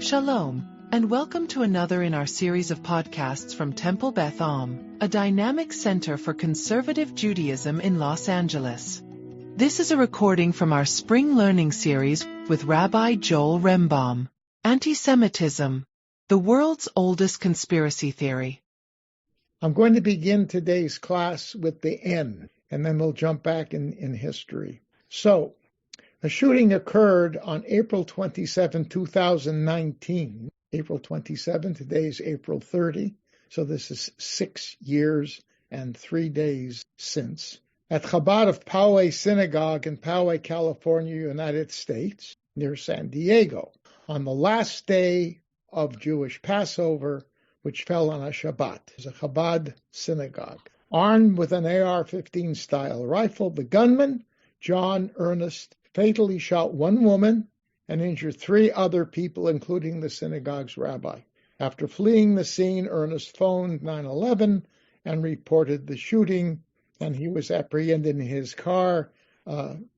Shalom, and welcome to another in our series of podcasts from Temple Beth Am, a dynamic center for conservative Judaism in Los Angeles. This is a recording from our spring learning series with Rabbi Joel Rembaum, Antisemitism, the world's oldest conspiracy theory. I'm going to begin today's class with the N, and then we'll jump back in history. So, a shooting occurred on April 27, 2019. April 27, today is April 30, so this is 6 years and 3 days since, at Chabad of Poway Synagogue in Poway, California, United States, near San Diego, on the last day of Jewish Passover, which fell on a Shabbat. It was a Chabad synagogue. Armed with an AR-15 style rifle, the gunman, John Ernest, fatally shot one woman and injured 3 other people, including the synagogue's rabbi. After fleeing the scene, Ernest phoned 911 and reported the shooting, and he was apprehended in his car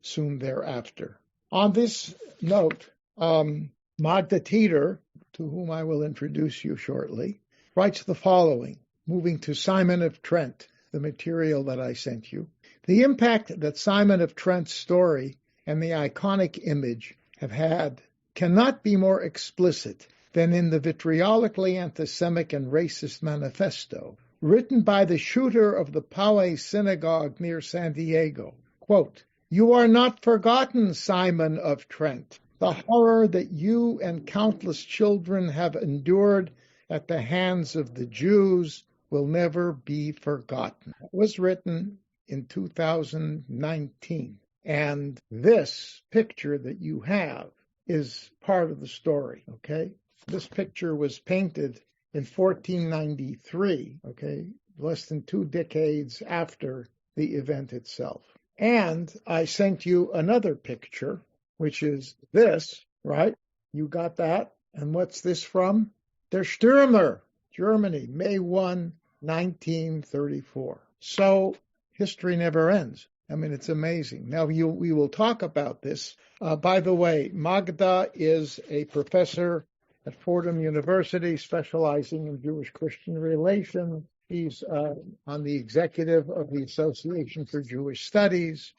soon thereafter. On this note, Magda Teeter, to whom I will introduce you shortly, writes the following, moving to Simon of Trent, the material that I sent you. The impact that Simon of Trent's story and the iconic image have had cannot be more explicit than in the vitriolically antisemitic and racist manifesto written by the shooter of the Poway Synagogue near San Diego. Quote, "You are not forgotten, Simon of Trent. The horror that you and countless children have endured at the hands of the Jews will never be forgotten." It was written in 2019. And this picture that you have is part of the story, okay? This picture was painted in 1493, okay? Less than 2 decades after the event itself. And I sent you another picture, which is this, right? You got that? And what's this from? Der Stürmer, Germany, May 1, 1934. So history never ends. I mean, it's amazing. Now, we will talk about this. By the way, Magda is a professor at Fordham University specializing in Jewish-Christian relations. He's on the executive of the Association for Jewish Studies.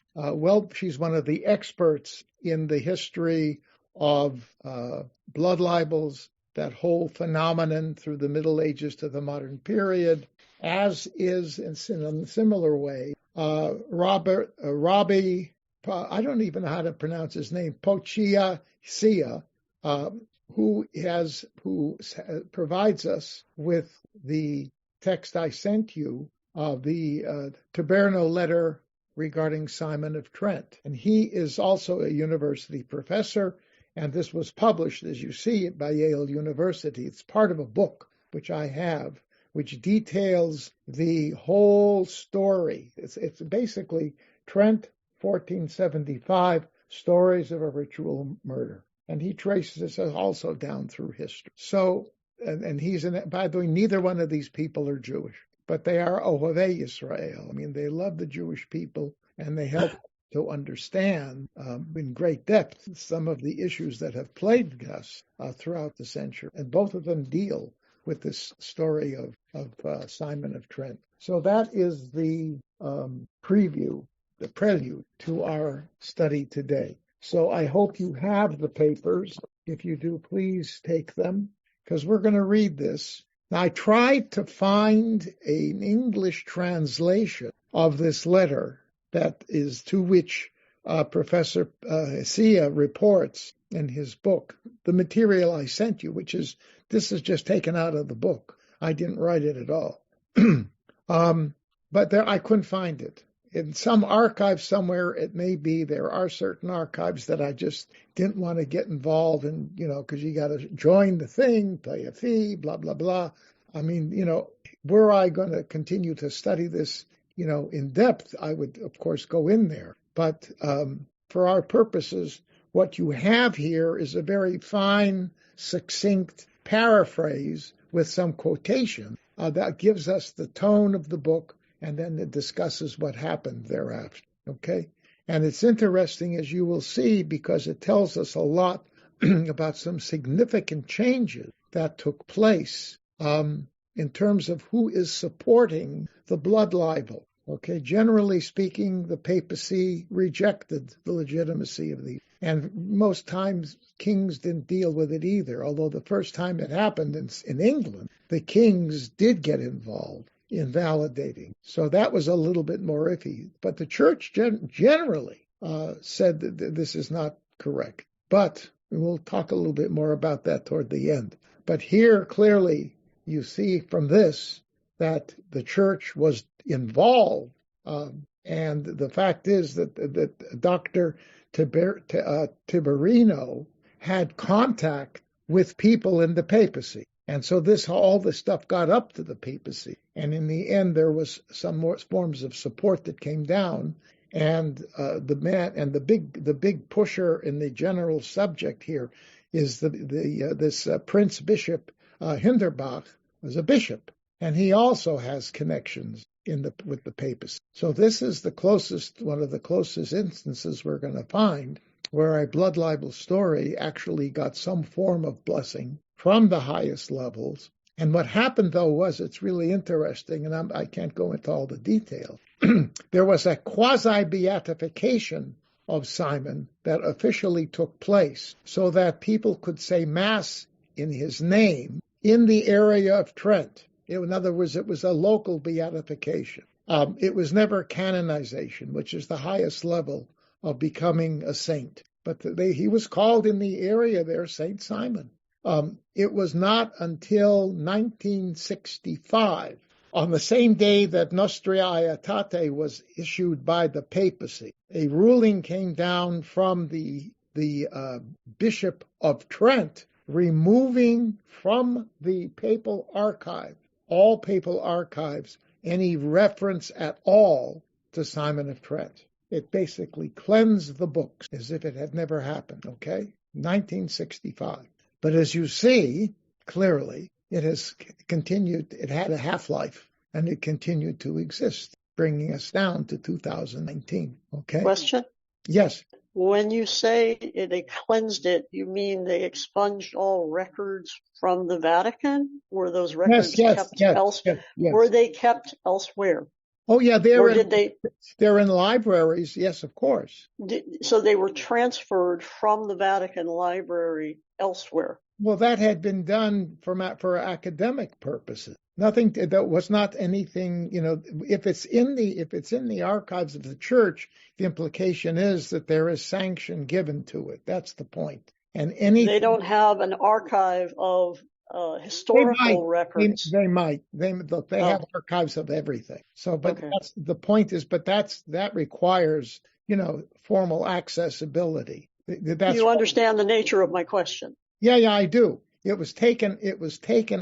She's one of the experts in the history of blood libels, that whole phenomenon through the Middle Ages to the modern period, as is, in a similar way, Rabbi, I don't even know how to pronounce his name, Pochia Sia, who provides us with the text I sent you, the Taberno letter regarding Simon of Trent. And he is also a university professor, and this was published, as you see, by Yale University. It's part of a book which I have, which details the whole story. It's basically Trent, 1475, Stories of a Ritual Murder. And he traces this also down through history. So, and he's by the way, neither one of these people are Jewish, but they are Ohavei Israel. I mean, they love the Jewish people, and they help to understand in great depth some of the issues that have plagued us throughout the century. And both of them deal with this story of Simon of Trent. So that is the preview, the prelude to our study today. So I hope you have the papers. If you do, please take them, because we're going to read this. Now, I tried to find an English translation of this letter that is to which Professor Sia reports in his book, the material I sent you, this is just taken out of the book. I didn't write it at all. But I couldn't find it. In some archive somewhere, it may be. There are certain archives that I just didn't want to get involved in, because you got to join the thing, pay a fee, blah, blah, blah. I mean, were I going to continue to study this, in depth, I would, of course, go in there. But for our purposes, what you have here is a very fine, succinct paraphrase with some quotation that gives us the tone of the book, and then it discusses what happened thereafter, okay? And it's interesting, as you will see, because it tells us a lot about some significant changes that took place in terms of who is supporting the blood libel. Okay, generally speaking, the papacy rejected the legitimacy of these. And most times, kings didn't deal with it either, although the first time it happened in England, the kings did get involved in validating. So that was a little bit more iffy. But the church generally said that this is not correct. But we'll talk a little bit more about that toward the end. But here, clearly, you see from this that the church was involved. And the fact is that Dr. Tiberino had contact with people in the papacy. And so all this stuff got up to the papacy. And in the end, there was some more forms of support that came down. And the big pusher in the general subject here is this Prince Bishop Hinderbach was a bishop, and he also has connections with the papacy. So this is one of the closest instances we're going to find where a blood libel story actually got some form of blessing from the highest levels. And what happened, though, was it's really interesting, and I can't go into all the details. There was a quasi-beatification of Simon that officially took place so that people could say Mass in his name in the area of Trent. In other words, it was a local beatification. It was never canonization, which is the highest level of becoming a saint. But he was called in the area there Saint Simon. It was not until 1965, on the same day that Nostra Aetate was issued by the papacy, a ruling came down from the Bishop of Trent, removing from the papal archive, all papal archives, any reference at all to Simon of Trent. It basically cleansed the books as if it had never happened, okay? 1965. But as you see, clearly, it has continued, it had a half-life, and it continued to exist, bringing us down to 2019, okay? Question? Yes. When you say they cleansed it, you mean they expunged all records from the Vatican? Were those records kept elsewhere? Yes. Were they kept elsewhere? Oh, yeah, they're in libraries, yes, of course. So they were transferred from the Vatican library elsewhere? Well, that had been done for academic purposes. That was not anything, if it's in the archives of the church, the implication is that there is sanction given to it. That's the point. And they don't have an archive of historical records. They might. They have archives of everything. So, but okay. That's the point is, but that requires, formal accessibility. You understand the nature of my question? Yeah, I do. It was taken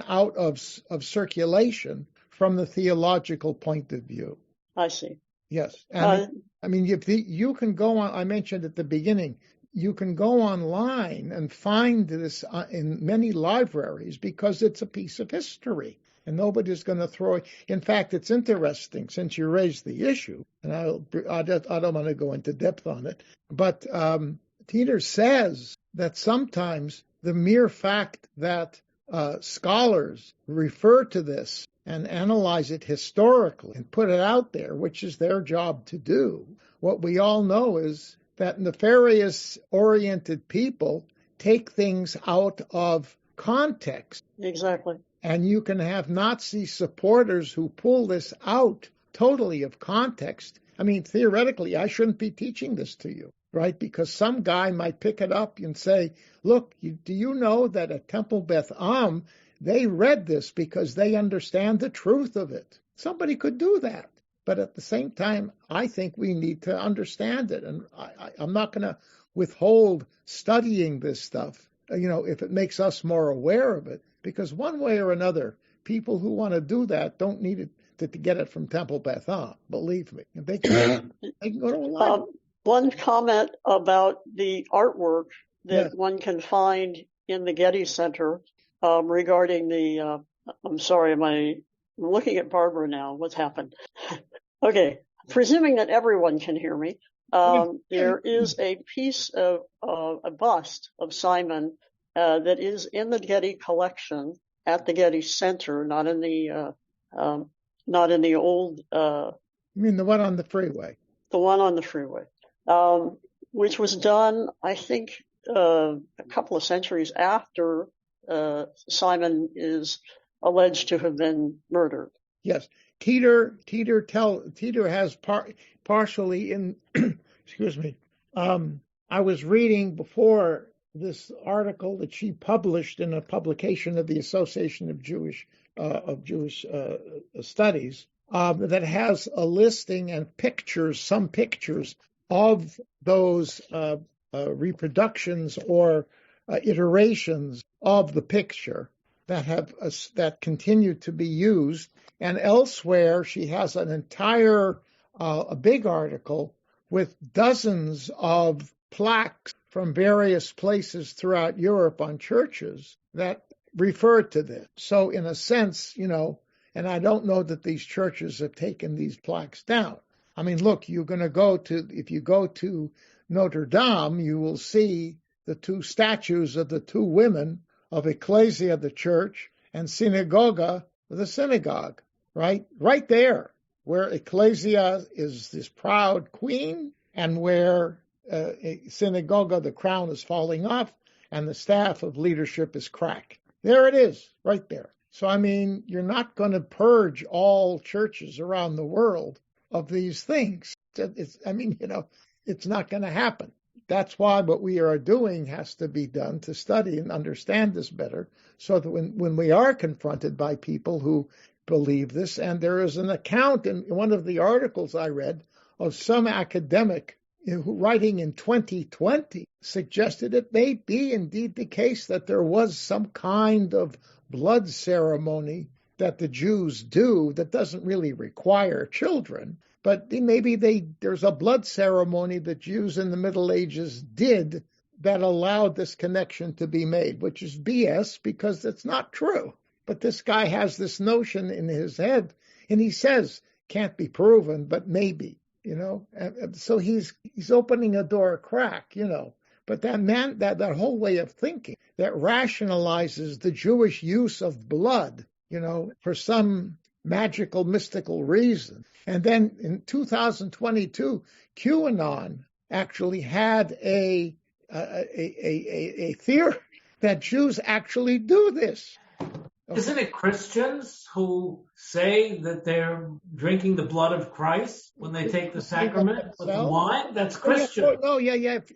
out of circulation from the theological point of view. I see. Yes. And you can go on, I mentioned at the beginning, you can go online and find this in many libraries because it's a piece of history and nobody's going to throw it. In fact, it's interesting since you raised the issue, and I don't want to go into depth on it, but Peter says that sometimes the mere fact that scholars refer to this and analyze it historically and put it out there, which is their job to do, what we all know is that nefarious-oriented people take things out of context. Exactly. And you can have Nazi supporters who pull this out totally of context. I mean, theoretically, I shouldn't be teaching this to you, right? Because some guy might pick it up and say, look, do you know that at Temple Beth Am, they read this because they understand the truth of it? Somebody could do that. But at the same time, I think we need to understand it. And I'm not going to withhold studying this stuff, if it makes us more aware of it. Because one way or another, people who want to do that don't need it to get it from Temple Beth Am, believe me. They can go to a library. One comment about the artwork that one can find in the Getty Center regarding the, I'm sorry, I'm looking at Barbara now. What's happened? Okay, presuming that everyone can hear me, There is a piece of a bust of Simon that is in the Getty collection at the Getty Center, not in the old. You mean the one on the freeway? The one on the freeway, which was done, I think, a couple of centuries after Simon is alleged to have been murdered. Yes, Teeter has partially in. Excuse me. I was reading before this article that she published in a publication of the Association of Jewish Studies that has a listing and pictures, some pictures of those reproductions or iterations of the picture that continue to be used. And elsewhere, she has an entire a big article with dozens of plaques from various places throughout Europe on churches that refer to this. So in a sense, and I don't know that these churches have taken these plaques down. I mean, look, if you go to Notre Dame, you will see the two statues of the two women of Ecclesia, the church, and Synagoga, the synagogue, right there, where Ecclesia is this proud queen, and where Synagoga, the crown is falling off, and the staff of leadership is cracked. There it is, right there. So, I mean, you're not going to purge all churches around the world of these things. It's not going to happen. That's why what we are doing has to be done to study and understand this better, so that when we are confronted by people who believe this, and there is an account in one of the articles I read of some academic who, writing in 2020, suggested it may be indeed the case that there was some kind of blood ceremony that the Jews do that doesn't really require children, but maybe there's a blood ceremony that Jews in the Middle Ages did that allowed this connection to be made, which is BS because it's not true. But this guy has this notion in his head, and he says, can't be proven, but maybe, And so he's opening a door a crack, But that whole way of thinking that rationalizes the Jewish use of blood, for some magical, mystical reason. And then in 2022, QAnon actually had a theory that Jews actually do this. Okay. Isn't it Christians who say that they're drinking the blood of Christ when they take the sacrament with the wine? That's Christian.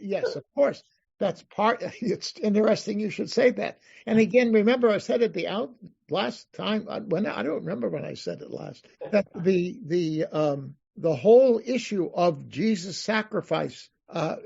Yes, of course. That's part. It's interesting you should say that. And again, remember I said it last time when I don't remember when I said it last, that the whole issue of Jesus' sacrifice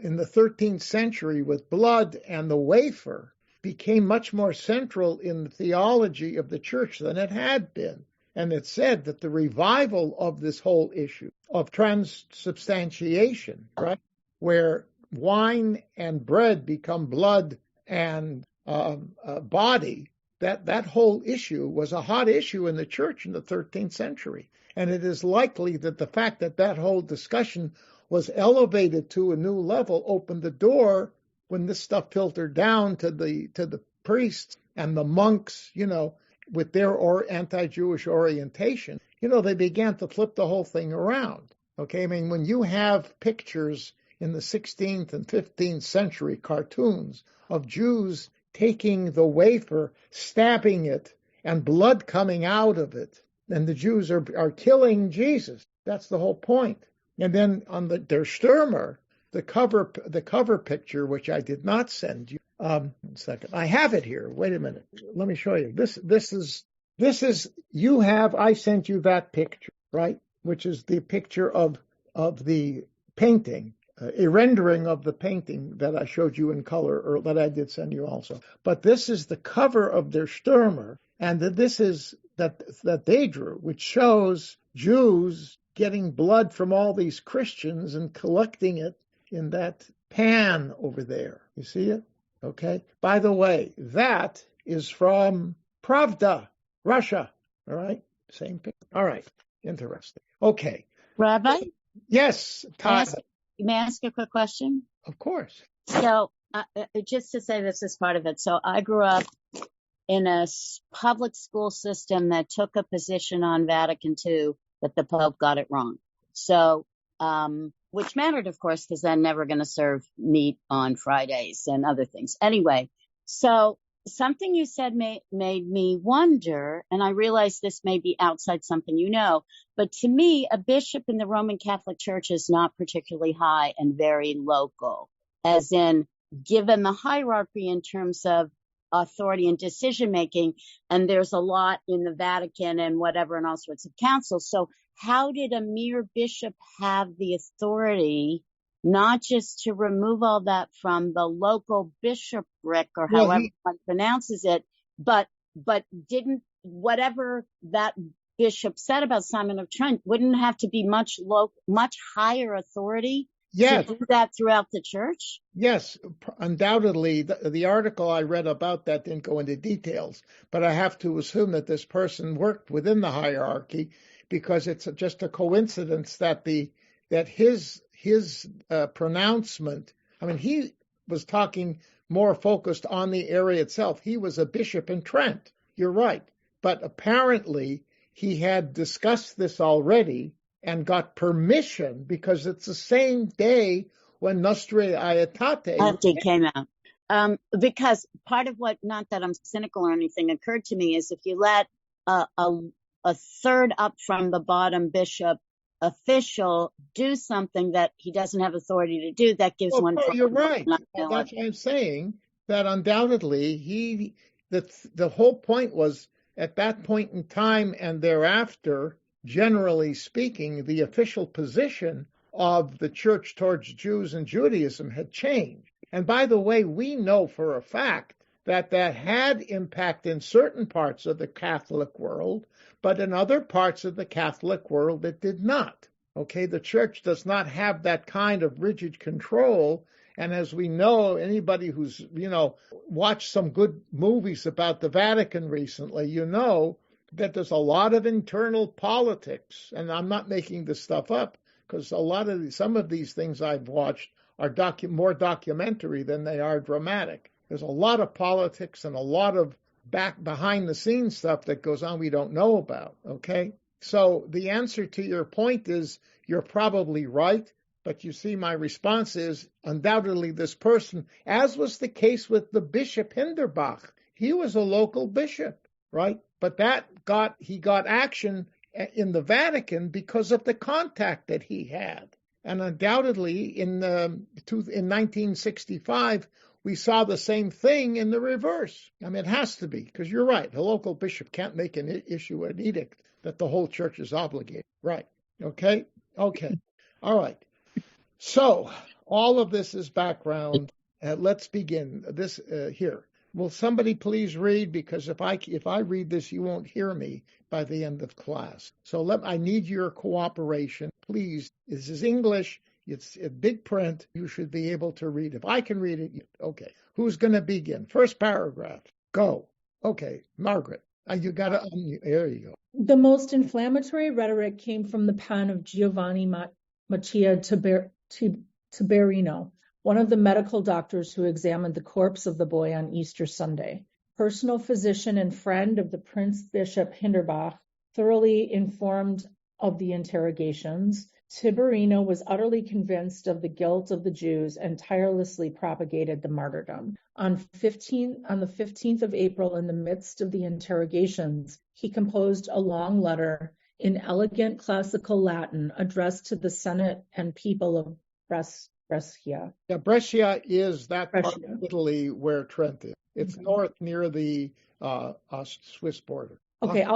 in the 13th century with blood and the wafer became much more central in the theology of the church than it had been. And it said that the revival of this whole issue of transubstantiation, right, where wine and bread become blood and body, that whole issue was a hot issue in the church in the 13th century. And it is likely that the fact that whole discussion was elevated to a new level opened the door when this stuff filtered down to the priests and the monks, with their anti-Jewish orientation, they began to flip the whole thing around. Okay, I mean, when you have pictures in the 16th and 15th century cartoons of Jews taking the wafer, stabbing it, and blood coming out of it, and the Jews are killing Jesus. That's the whole point. And then on Der Stürmer, the cover picture, which I did not send you. One second, I have it here. Wait a minute. Let me show you. This is I sent you that picture, right? Which is the picture of the painting, a rendering of the painting that I showed you in color, or that I did send you also. But this is the cover of Der Stürmer, and this is that they drew, which shows Jews getting blood from all these Christians and collecting it in that pan over there. You see it? Okay. By the way, that is from Pravda, Russia. All right. Same picture. All right. Interesting. Okay. Rabbi? Yes, Todd. may I ask a quick question? Of course. So just to say this is part of it. So I grew up in a public school system that took a position on Vatican II that the Pope got it wrong. So, which mattered, of course, because I'm never going to serve meat on Fridays and other things. Anyway, so something you said made me wonder, and I realize this may be outside something you know, but to me, a bishop in the Roman Catholic Church is not particularly high and very local, as in given the hierarchy in terms of authority and decision making, and there's a lot in the Vatican and whatever and all sorts of councils. So how did a mere bishop have the authority not just to remove all that from the local bishopric or however one pronounces it, but didn't whatever that bishop said about Simon of Trent wouldn't have to be much higher authority to do that throughout the church? Yes, undoubtedly. The article I read about that didn't go into details, but I have to assume that this person worked within the hierarchy, because it's just a coincidence that his pronouncement. I mean, he was talking more focused on the area itself. He was a bishop in Trent. You're right, but apparently he had discussed this already and got permission, because it's the same day when Nostra Aetate came out. Because part of what, not that I'm cynical or anything, occurred to me is if you let a third up from the bottom bishop official do something that he doesn't have authority to do, that gives one. You're right. Well, that's why I'm saying that undoubtedly the whole point was at that point in time and thereafter, generally speaking, the official position of the church towards Jews and Judaism had changed. And by the way, we know for a fact that had impact in certain parts of the Catholic world, but in other parts of the Catholic world it did not. Okay, the church does not have that kind of rigid control. And as we know, anybody who's, watched some good movies about the Vatican recently, that there's a lot of internal politics. And I'm not making this stuff up, because some of these things I've watched are more documentary than they are dramatic. There's a lot of politics and a lot of behind the scenes stuff that goes on we don't know about. Okay, so the answer to your point is you're probably right, but you see, my response is undoubtedly this person, as was the case with the Bishop Hinderbach, he was a local bishop, right? But he got action in the Vatican because of the contact that he had. And undoubtedly in 1965, we saw the same thing in the reverse. I mean, it has to be, because you're right. A local bishop can't make an edict that the whole church is obligated. Right. Okay. All right. So all of this is background. Let's begin this here. Will somebody please read? Because if I read this, you won't hear me by the end of class. So I need your cooperation. Please, this is English. It's a big print. You should be able to read. If I can read it, okay. Who's going to begin? First paragraph. Go. Okay, Margaret. You got to. There you go. The most inflammatory rhetoric came from the pen of Giovanni Mattia Tiberino, one of the medical doctors who examined the corpse of the boy on Easter Sunday. Personal physician and friend of the Prince Bishop Hinderbach, thoroughly informed of the interrogations, Tiberino was utterly convinced of the guilt of the Jews and tirelessly propagated the martyrdom. On the 15th of April, in the midst of the interrogations, he composed a long letter in elegant classical Latin addressed to the Senate and people of Brescia. Yeah, Brescia is that part of Italy where Trent is. It's north near the Swiss border. Okay,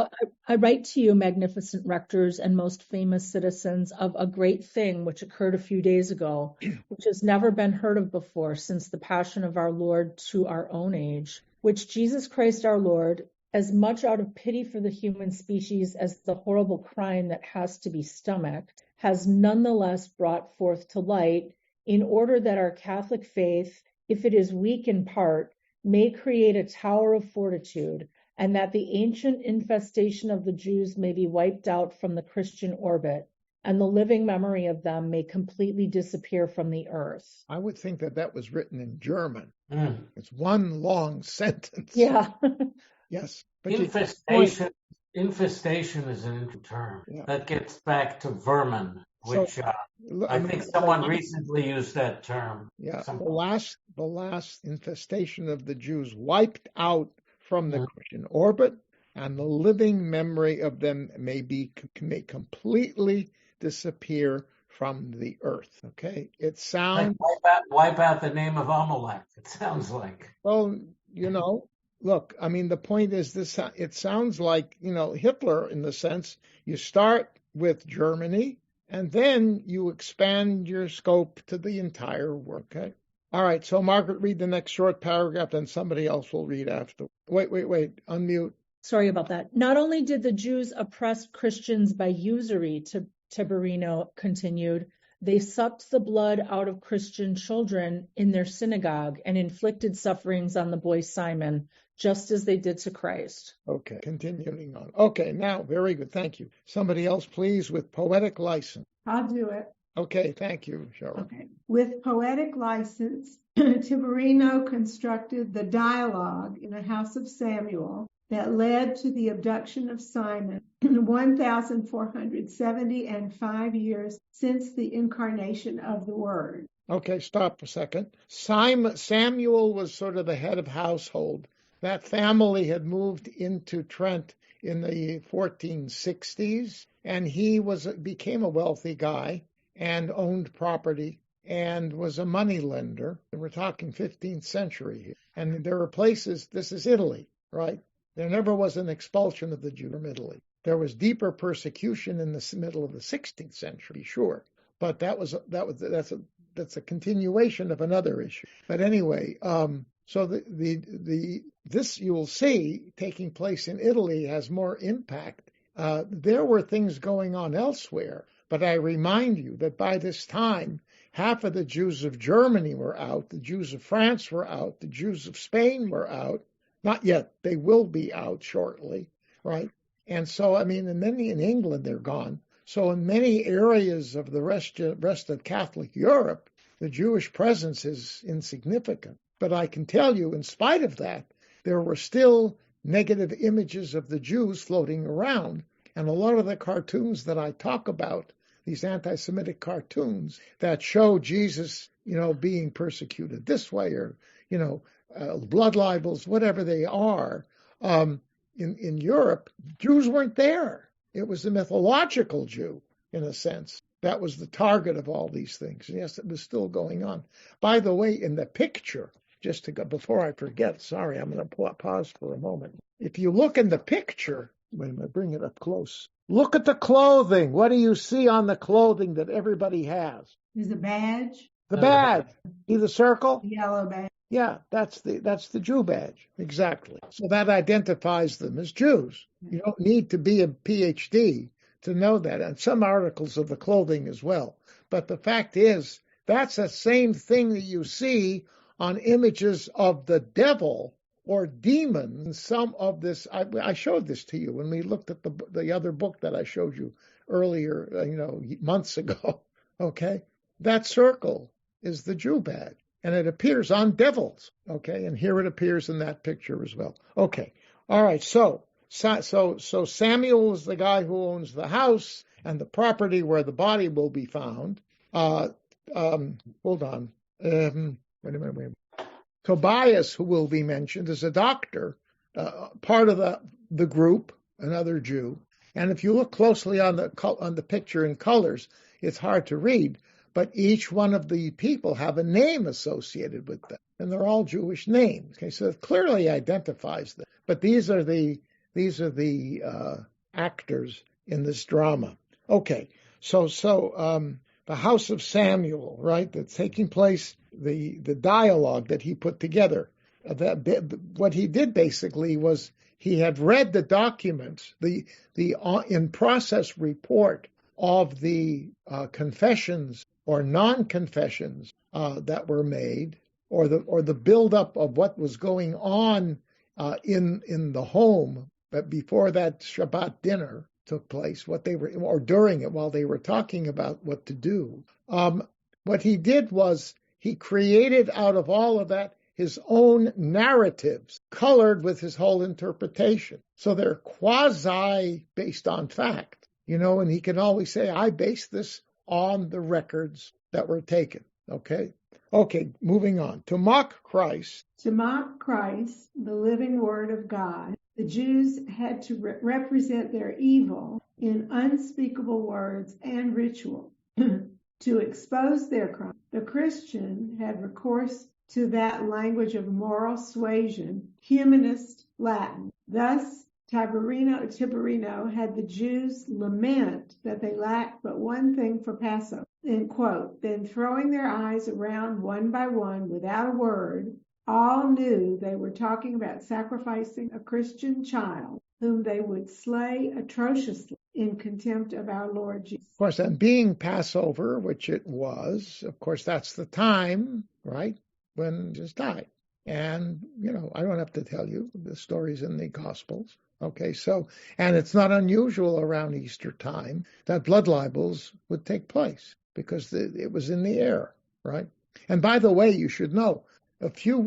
I write to you, magnificent rectors and most famous citizens, of a great thing which occurred a few days ago, which has never been heard of before since the passion of our Lord to our own age, which Jesus Christ our Lord, as much out of pity for the human species as the horrible crime that has to be stomached, has nonetheless brought forth to light, in order that our Catholic faith, if it is weak in part, may create a tower of fortitude, and that the ancient infestation of the Jews may be wiped out from the Christian orbit. and the living memory of them may completely disappear from the earth. I would think that was written in German. Mm. It's one long sentence. Yeah. Yes. But infestation is an interesting term. Yeah. That gets back to vermin, which I think someone recently used that term. Yeah, the last infestation of the Jews wiped out from the Christian orbit, and the living memory of them may completely disappear from the earth. Okay, it sounds like wipe out the name of Amalek. It sounds like. Well, look, I mean, the point is this: it sounds like Hitler, in the sense you start with Germany. And then you expand your scope to the entire work. Okay. All right. So Margaret, read the next short paragraph, then somebody else will read after. Wait. Unmute. Sorry about that. Not only did the Jews oppress Christians by usury, Tiberino continued, they sucked the blood out of Christian children in their synagogue and inflicted sufferings on the boy Simon, just as they did to Christ. Okay, continuing on. Okay, now, very good. Thank you. Somebody else, please, with poetic license. I'll do it. Okay, thank you, Cheryl. Okay. With poetic license, Tiberino constructed the dialogue in the house of Samuel that led to the abduction of Simon 1,475 years since the incarnation of the Word. Okay, stop a second. Samuel was sort of the head of household. That family had moved into Trent in the 1460s, and he became a wealthy guy and owned property and was a money lender. We're talking 15th century here. And there are places, this is Italy, right? There never was an expulsion of the Jews from Italy. There was deeper persecution in the middle of the 16th century, sure, but that's a continuation of another issue. But anyway, so this you will see taking place in Italy has more impact. There were things going on elsewhere, but I remind you that by this time, half of the Jews of Germany were out, the Jews of France were out, the Jews of Spain were out. Not yet. They will be out shortly, right? And so, I mean, in England, they're gone. So in many areas of the rest of Catholic Europe, the Jewish presence is insignificant. But I can tell you, in spite of that, there were still negative images of the Jews floating around. And a lot of the cartoons that I talk about, these anti-Semitic cartoons that show Jesus, being persecuted this way or, blood libels, whatever they are, in Europe, Jews weren't there. It was the mythological Jew, in a sense. That was the target of all these things. Yes, it was still going on. By the way, in the picture, just to go, before I forget, sorry, I'm going to pause for a moment. If you look in the picture, wait a minute, bring it up close. Look at the clothing. What do you see on the clothing that everybody has? There's a badge. The badge. See the circle? The yellow badge. Yeah, that's the Jew badge. Exactly. So that identifies them as Jews. You don't need to be a PhD to know that. And some articles of the clothing as well. But the fact is, that's the same thing that you see on images of the devil or demons. Some of this, I showed this to you when we looked at the other book that I showed you earlier, months ago. Okay, that circle is the Jew badge, and it appears on devils. Okay, and here it appears in that picture as well. Okay, all right. So Samuel is the guy who owns the house and the property where the body will be found. Hold on. Wait a minute. Tobias, who will be mentioned, is a doctor, part of the group, another Jew. And if you look closely on the picture in colors, it's hard to read, but each one of the people have a name associated with them, and they're all Jewish names. Okay, so it clearly identifies them. But these are the actors in this drama. Okay, so the house of Samuel, right? That's taking place. The dialogue that he put together. What he did basically was he had read the documents, the in process report of the confessions or non-confessions that were made, or the buildup of what was going on in the home. But before that Shabbat dinner, took place, or during it, while they were talking about what to do. What he did was he created out of all of that his own narratives, colored with his whole interpretation. So they're quasi based on fact, and he can always say, I base this on the records that were taken. Okay, moving on. To mock Christ. To mock Christ, the living word of God, the Jews had to represent their evil in unspeakable words and ritual. To expose their crime, the Christian had recourse to that language of moral suasion, humanist Latin. Thus, Tiberino had the Jews lament that they lacked but one thing for Passover. End quote. Then throwing their eyes around one by one without a word, all knew they were talking about sacrificing a Christian child whom they would slay atrociously in contempt of our Lord Jesus. Of course, and being Passover, which it was, of course, that's the time, right, when Jesus died. And, I don't have to tell you the stories in the Gospels. Okay, and it's not unusual around Easter time that blood libels would take place because it was in the air, right? And by the way, you should know, a few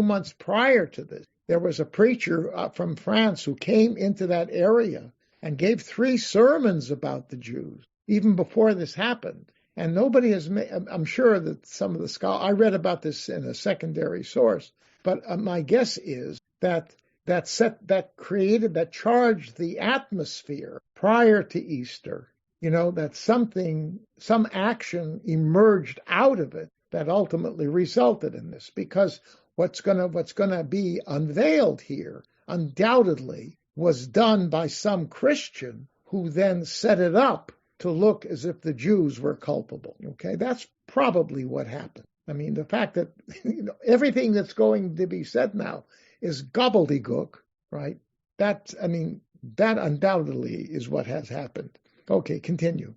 months prior to this, there was a preacher from France who came into that area and gave 3 sermons about the Jews, even before this happened. And nobody has made, I'm sure that some of the scholars, I read about this in a secondary source, but my guess is that charged the atmosphere prior to Easter, that some action emerged out of it that ultimately resulted in this, because what's gonna be unveiled here undoubtedly was done by some Christian who then set it up to look as if the Jews were culpable. Okay, that's probably what happened. I mean, the fact that everything that's going to be said now is gobbledygook, right? That undoubtedly is what has happened. Okay, continue.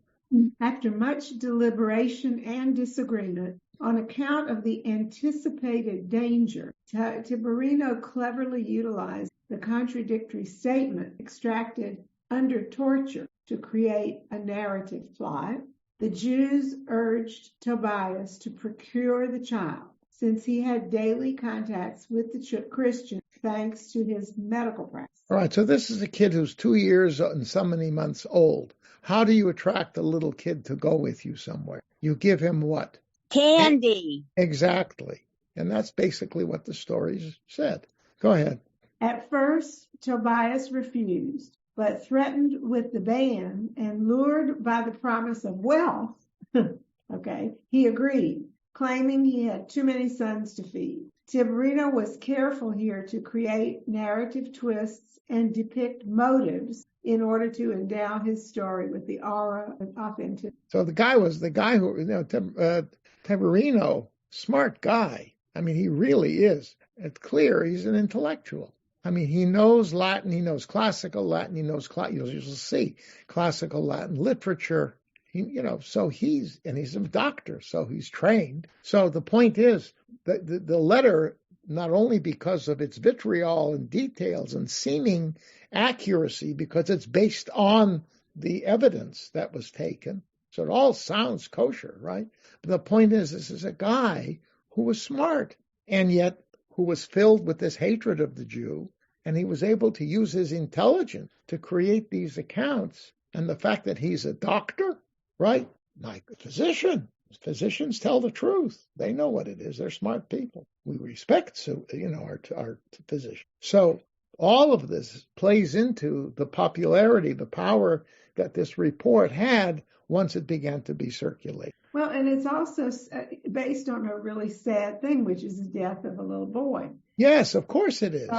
After much deliberation and disagreement, on account of the anticipated danger, Tiberino cleverly utilized the contradictory statement extracted under torture to create a narrative plot. The Jews urged Tobias to procure the child, since he had daily contacts with the Christian thanks to his medical practice. All right, so this is a kid who's 2 years and so many months old. How do you attract a little kid to go with you somewhere? You give him what? Candy. Exactly. And that's basically what the stories said. Go ahead. At first, Tobias refused, but threatened with the ban and lured by the promise of wealth, he agreed, claiming he had too many sons to feed. Tiberino was careful here to create narrative twists and depict motives in order to endow his story with the aura of authenticity. So the guy who, Tiberino, smart guy. I mean, he really is. It's clear he's an intellectual. I mean, he knows Latin, he knows classical Latin, you'll see classical Latin literature. So he's a doctor, so he's trained. So the point is that the letter, not only because of its vitriol and details and seeming accuracy, because it's based on the evidence that was taken, so it all sounds kosher, right? But the point is, this is a guy who was smart, and yet who was filled with this hatred of the Jew, and he was able to use his intelligence to create these accounts. And the fact that he's a doctor, right? Like a physician. Physicians tell the truth. They know what it is. They're smart people. We respect, our physicians. So all of this plays into the popularity, the power that this report had once it began to be circulated. Well, and it's also based on a really sad thing, which is the death of a little boy. Yes, of course it is.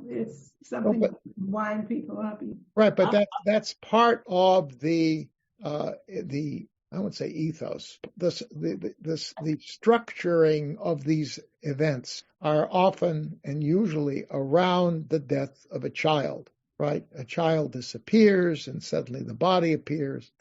It's something to wind people up. Right, but that's part of the I would say ethos. The structuring of these events are often and usually around the death of a child, right? A child disappears and suddenly the body appears,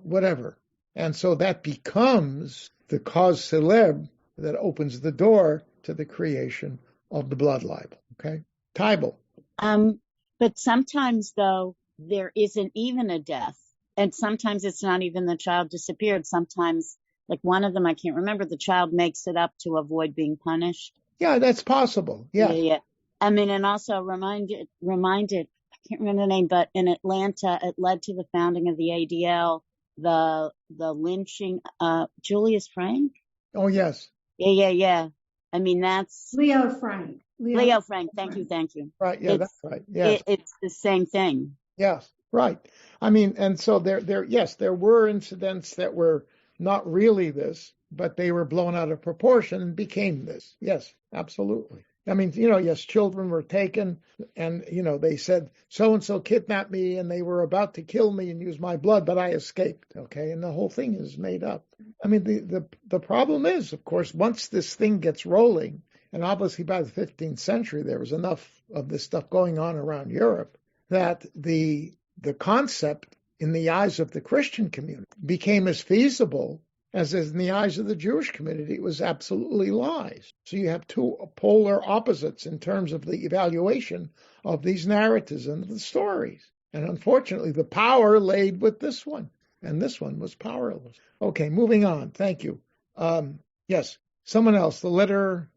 whatever. And so that becomes the cause célèbre that opens the door to the creation of the blood libel, okay? Tybal. But sometimes, though, there isn't even a death. And sometimes it's not even the child disappeared. Sometimes, like one of them, I can't remember, the child makes it up to avoid being punished. Yeah, that's possible. Yeah. Yeah. I mean, and also reminded, I can't remember the name, but in Atlanta, it led to the founding of the ADL, the lynching, Julius Frank. Oh, yes. Yeah. I mean, that's Leo Frank. Leo Frank. Thank you. Right. Yeah, that's right. Yes. It's the same thing. Yes. Right. I mean, and so there were incidents that were not really this, but they were blown out of proportion and became this. Yes, absolutely. I mean, yes, children were taken and, they said, so-and-so kidnapped me and they were about to kill me and use my blood, but I escaped. Okay. And the whole thing is made up. I mean, the problem is, of course, once this thing gets rolling, and obviously by the 15th century, there was enough of this stuff going on around Europe that the concept in the eyes of the Christian community became as feasible as in the eyes of the Jewish community. It was absolutely lies. So you have two polar opposites in terms of the evaluation of these narratives and the stories. And unfortunately, the power laid with this one, and this one was powerless. Okay, moving on. Thank you. Yes, someone else. The letter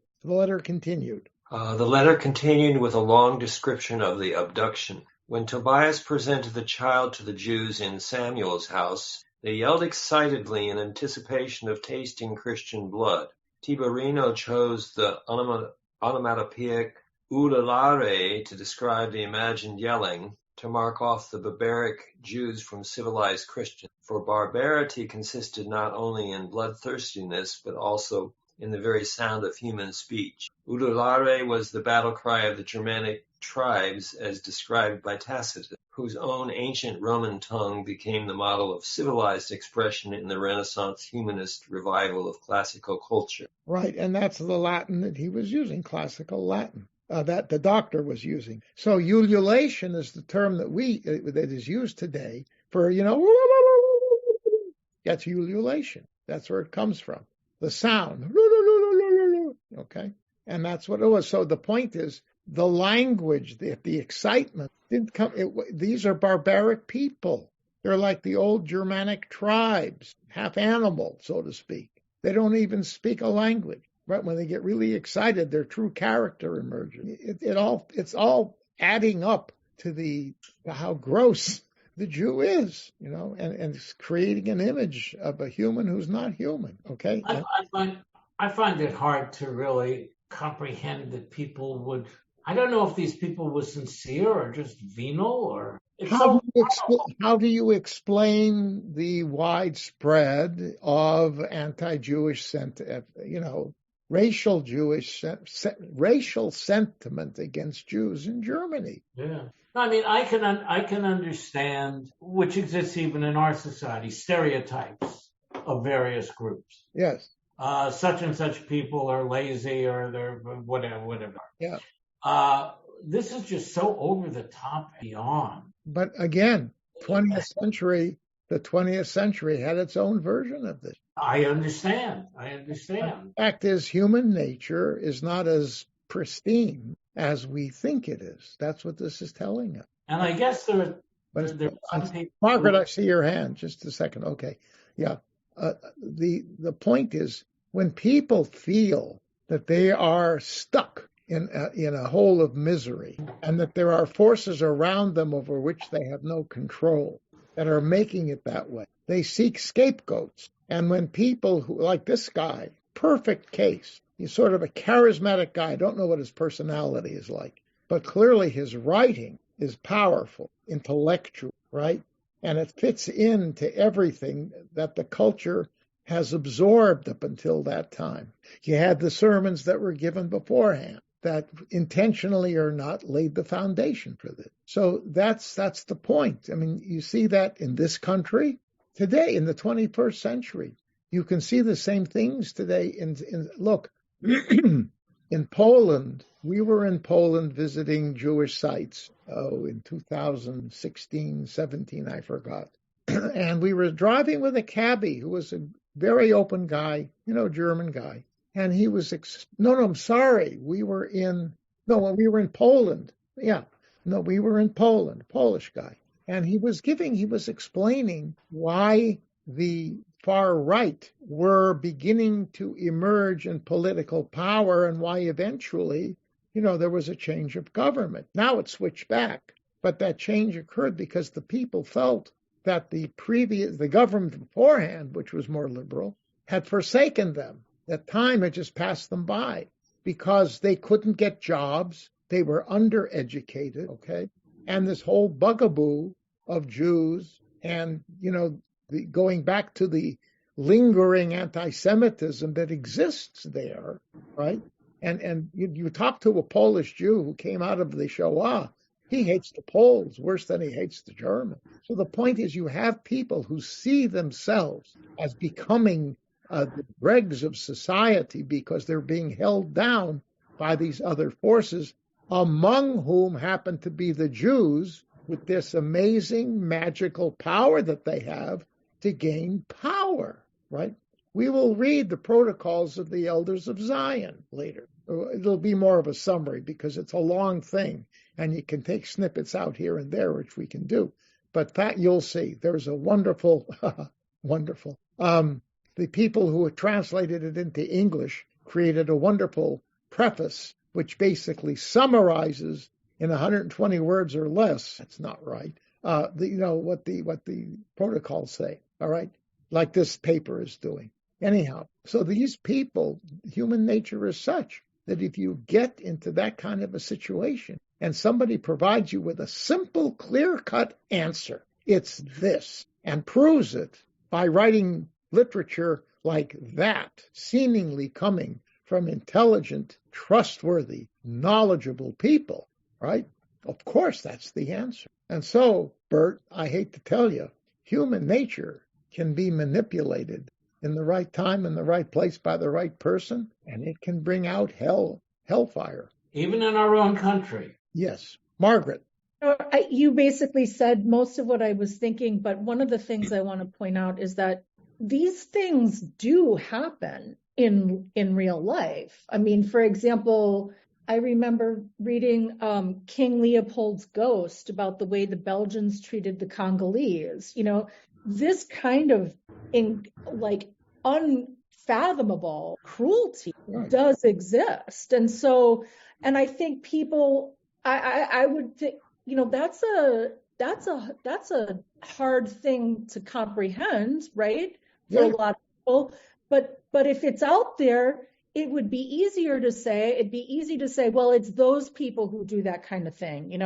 continued. The letter continued with a long description of the abduction. When Tobias presented the child to the Jews in Samuel's house, they yelled excitedly in anticipation of tasting Christian blood. Tiberino chose the onomatopoeic ululare to describe the imagined yelling, to mark off the barbaric Jews from civilized Christians. For barbarity consisted not only in bloodthirstiness, but also in the very sound of human speech. Ululare was the battle cry of the Germanic tribes as described by Tacitus, whose own ancient Roman tongue became the model of civilized expression in the Renaissance humanist revival of classical culture. Right, and that's the Latin that he was using, classical Latin, that the doctor was using. So ululation is the term that is used today for, that's ululation. That's where it comes from. The sound, okay? And that's what it was. So the point is, the language, the excitement didn't come. These are barbaric people. They're like the old Germanic tribes, half animal, so to speak. They don't even speak a language. Right? When they get really excited, their true character emerges. It's all adding up to how gross the Jew is, and it's creating an image of a human who's not human. Okay. I find it hard to really comprehend that people would. I don't know if these people were sincere or just venal, or how do you explain the widespread of anti-Jewish racial sentiment against Jews in Germany? Yeah, I mean, I can understand, which exists even in our society, stereotypes of various groups. Yes. Such and such people are lazy, or they're whatever. Yeah. This is just so over the top beyond. But again, the 20th century had its own version of this. I understand. The fact is, human nature is not as pristine as we think it is. That's what this is telling us. And I guess there are some people. Margaret, I see your hand. Just a second. Okay. Yeah. The point is, when people feel that they are stuck in a hole of misery, and that there are forces around them over which they have no control that are making it that way, they seek scapegoats. And when people who, like this guy, perfect case, he's sort of a charismatic guy. I don't know what his personality is like, but clearly his writing is powerful, intellectual, right? And it fits into everything that the culture has absorbed up until that time. You had the sermons that were given beforehand that intentionally or not laid the foundation for this. So that's the point. I mean, you see that in this country today, in the 21st century. You can see the same things today. Look, in Poland, we were in Poland visiting Jewish sites, in 2016, 17, I forgot. And we were driving with a cabbie who was a very open guy, German guy. And he was, I'm sorry. We were in Poland. Yeah. No, we were in Poland, Polish guy. And he was explaining why the far right were beginning to emerge in political power and why eventually, there was a change of government. Now it switched back, but that change occurred because the people felt that the government beforehand, which was more liberal, had forsaken them, that time had just passed them by because they couldn't get jobs, they were undereducated, okay? And this whole bugaboo of Jews and, going back to the lingering anti-Semitism that exists there, right? And you talk to a Polish Jew who came out of the Shoah, he hates the Poles worse than he hates the Germans. So the point is you have people who see themselves as becoming the dregs of society because they're being held down by these other forces, among whom happen to be the Jews with this amazing magical power that they have to gain power, right? We will read the protocols of the elders of Zion later. It'll be more of a summary because it's a long thing and you can take snippets out here and there, which we can do. But that you'll see, there's a wonderful. The people who had translated it into English created a wonderful preface, which basically summarizes in 120 words or less. That's not right. What the protocols say. All right, like this paper is doing. Anyhow, so these people, human nature is such that if you get into that kind of a situation and somebody provides you with a simple, clear-cut answer, it's this, and proves it by writing literature like that, seemingly coming from intelligent, trustworthy, knowledgeable people, right? Of course, that's the answer. And so, Bert, I hate to tell you, human nature can be manipulated in the right time, in the right place, by the right person, and it can bring out hellfire. Even in our own country. Yes. Margaret. You basically said most of what I was thinking, but one of the things I want to point out is that these things do happen in real life. I mean, for example, I remember reading King Leopold's Ghost about the way the Belgians treated the Congolese. This kind of unfathomable cruelty does exist. And so, and I think people, I would think, that's a hard thing to comprehend, right? For a lot of people. But if it's out there, it would be easier to say, it'd be easy to say, well, it's those people who do that kind of thing.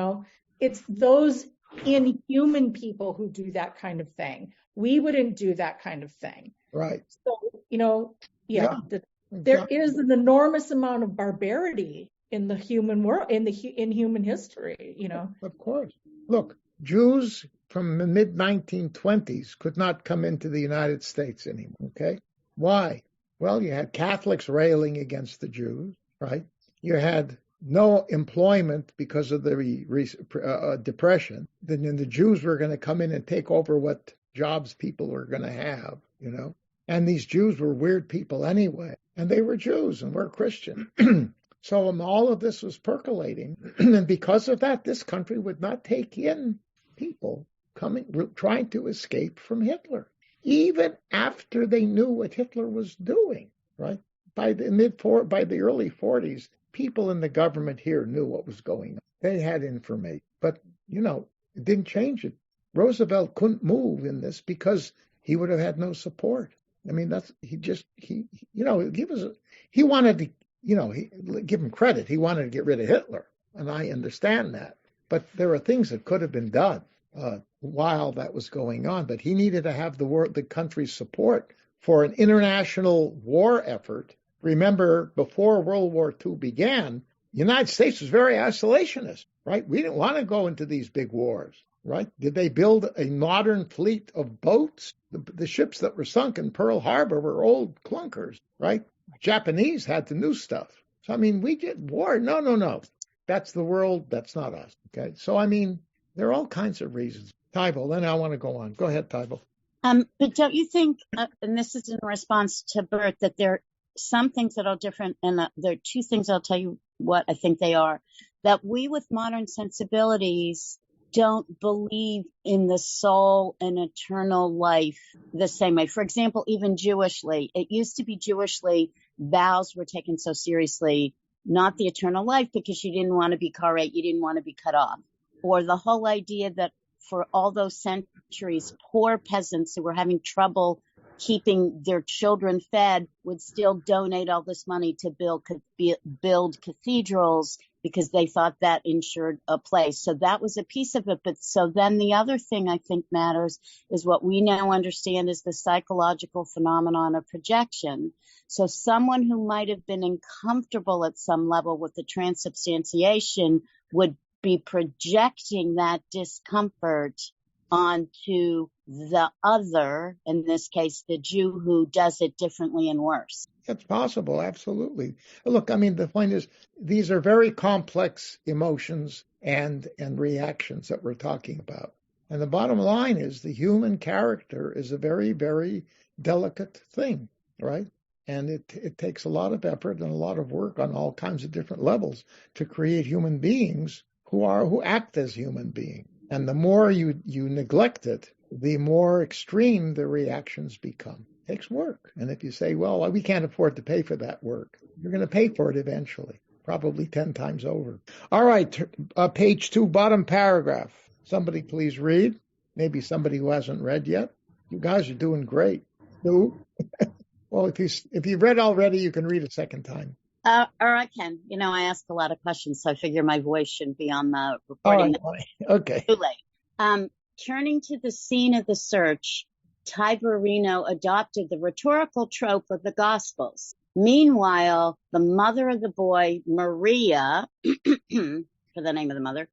It's those inhuman people who do that kind of thing. We wouldn't do that kind of thing. Right. So, there is an enormous amount of barbarity in the human world, in human history, Of course. Look, Jews from the mid-1920s could not come into the United States anymore, okay? Why? Well, you had Catholics railing against the Jews, right? You had no employment because of the depression. Then the Jews were going to come in and take over what jobs people were going to have, And these Jews were weird people anyway. And they were Jews and we're Christian. So all of this was percolating. And because of that, this country would not take in people trying to escape from Hitler, even after they knew what Hitler was doing, right? By the early 40s, people in the government here knew what was going on. They had information, but it didn't change it. Roosevelt couldn't move in this because he would have had no support. I mean, he wanted to, give him credit. He wanted to get rid of Hitler, and I understand that. But there are things that could have been done while that was going on. But he needed to have the country's support for an international war effort. Remember, before World War II began, the United States was very isolationist, right? We didn't want to go into these big wars, right? Did they build a modern fleet of boats? The ships that were sunk in Pearl Harbor were old clunkers, right? Japanese had the new stuff. So, I mean, we did war. No. That's the world. That's not us, okay? So, I mean, there are all kinds of reasons. Tybal, then I want to go on. Go ahead, Tybal. But don't you think, and this is in response to Bert, that there are some things that are different, and there are two things I'll tell you what I think they are. That we with modern sensibilities don't believe in the soul and eternal life the same way. For example, even Jewishly, it used to be Jewishly, vows were taken so seriously, not the eternal life, because you didn't want to be karet, you didn't want to be cut off. Or the whole idea that for all those centuries, poor peasants who were having trouble keeping their children fed would still donate all this money to build cathedrals because they thought that ensured a place. So that was a piece of it. But so then the other thing I think matters is what we now understand is the psychological phenomenon of projection. So someone who might have been uncomfortable at some level with the transubstantiation would be projecting that discomfort onto the other, in this case, the Jew who does it differently and worse. It's possible, absolutely. Look, I mean, the point is, these are very complex emotions and reactions that we're talking about. And the bottom line is the human character is a very, very delicate thing, right? And it takes a lot of effort and a lot of work on all kinds of different levels to create human beings who act as human beings. And the more you neglect it, the more extreme the reactions become. It takes work. And if you say, well, we can't afford to pay for that work, you're going to pay for it eventually, probably 10 times over. All right, page 2, bottom paragraph. Somebody please read. Maybe somebody who hasn't read yet. You guys are doing great. No? Well, if you've read already, you can read a second time. Or I can. I ask a lot of questions, so I figure my voice shouldn't be on the recording. All right. Okay. Too late. Turning to the scene of the search, Tiberino adopted the rhetorical trope of the Gospels. Meanwhile, the mother of the boy, Maria, for the name of the mother,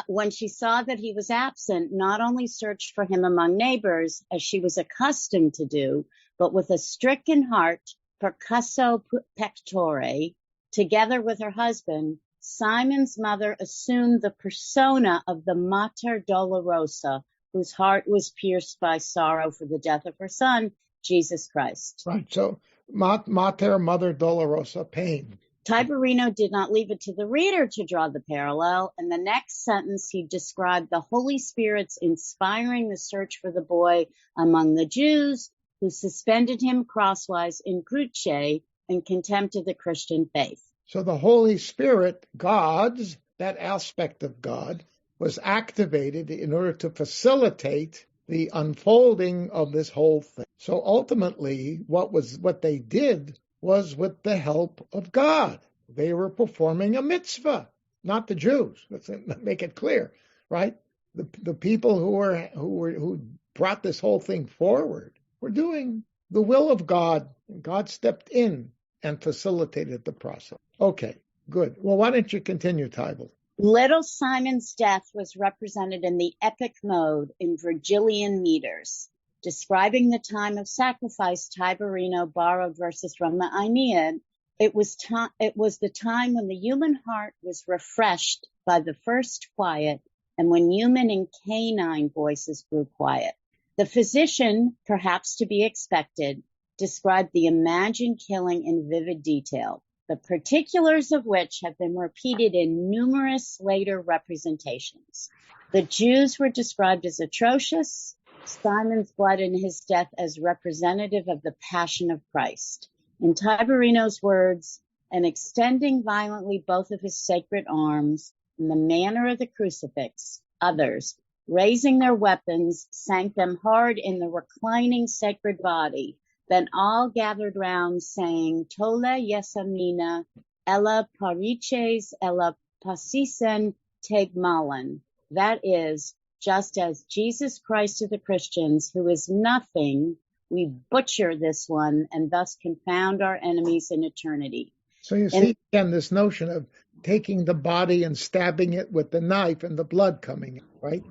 when she saw that he was absent, not only searched for him among neighbors, as she was accustomed to do, but with a stricken heart, percusso pectore, together with her husband, Simon's mother assumed the persona of the Mater Dolorosa, whose heart was pierced by sorrow for the death of her son, Jesus Christ. Right, so Mater, Mother Dolorosa, pain. Tiberino did not leave it to the reader to draw the parallel. In the next sentence, he described the Holy Spirit's inspiring the search for the boy among the Jews, who suspended him crosswise in cruce in contempt of the Christian faith. So the Holy Spirit, that aspect of God, was activated in order to facilitate the unfolding of this whole thing. So ultimately, what they did was with the help of God. They were performing a mitzvah, not the Jews. Let's make it clear, right? The people who brought this whole thing forward were doing the will of God. God stepped in and facilitated the process. Okay, good. Well, why don't you continue, Tybal? Little Simon's death was represented in the epic mode in Virgilian meters. Describing the time of sacrifice, Tiberino borrowed verses from the Aeneid. It was the time when the human heart was refreshed by the first quiet, and when human and canine voices grew quiet. The physician, perhaps to be expected, described the imagined killing in vivid detail, the particulars of which have been repeated in numerous later representations. The Jews were described as atrocious, Simon's blood and his death as representative of the passion of Christ. In Tiberino's words, and extending violently both of his sacred arms in the manner of the crucifix, others, raising their weapons, sank them hard in the reclining sacred body. Then all gathered round, saying, Tole Yesamina, ella pariches, ella pasisen tegmalan. That is, just as Jesus Christ of the Christians, who is nothing, we butcher this one and thus confound our enemies in eternity. So you see, again, this notion of taking the body and stabbing it with the knife and the blood coming in, right?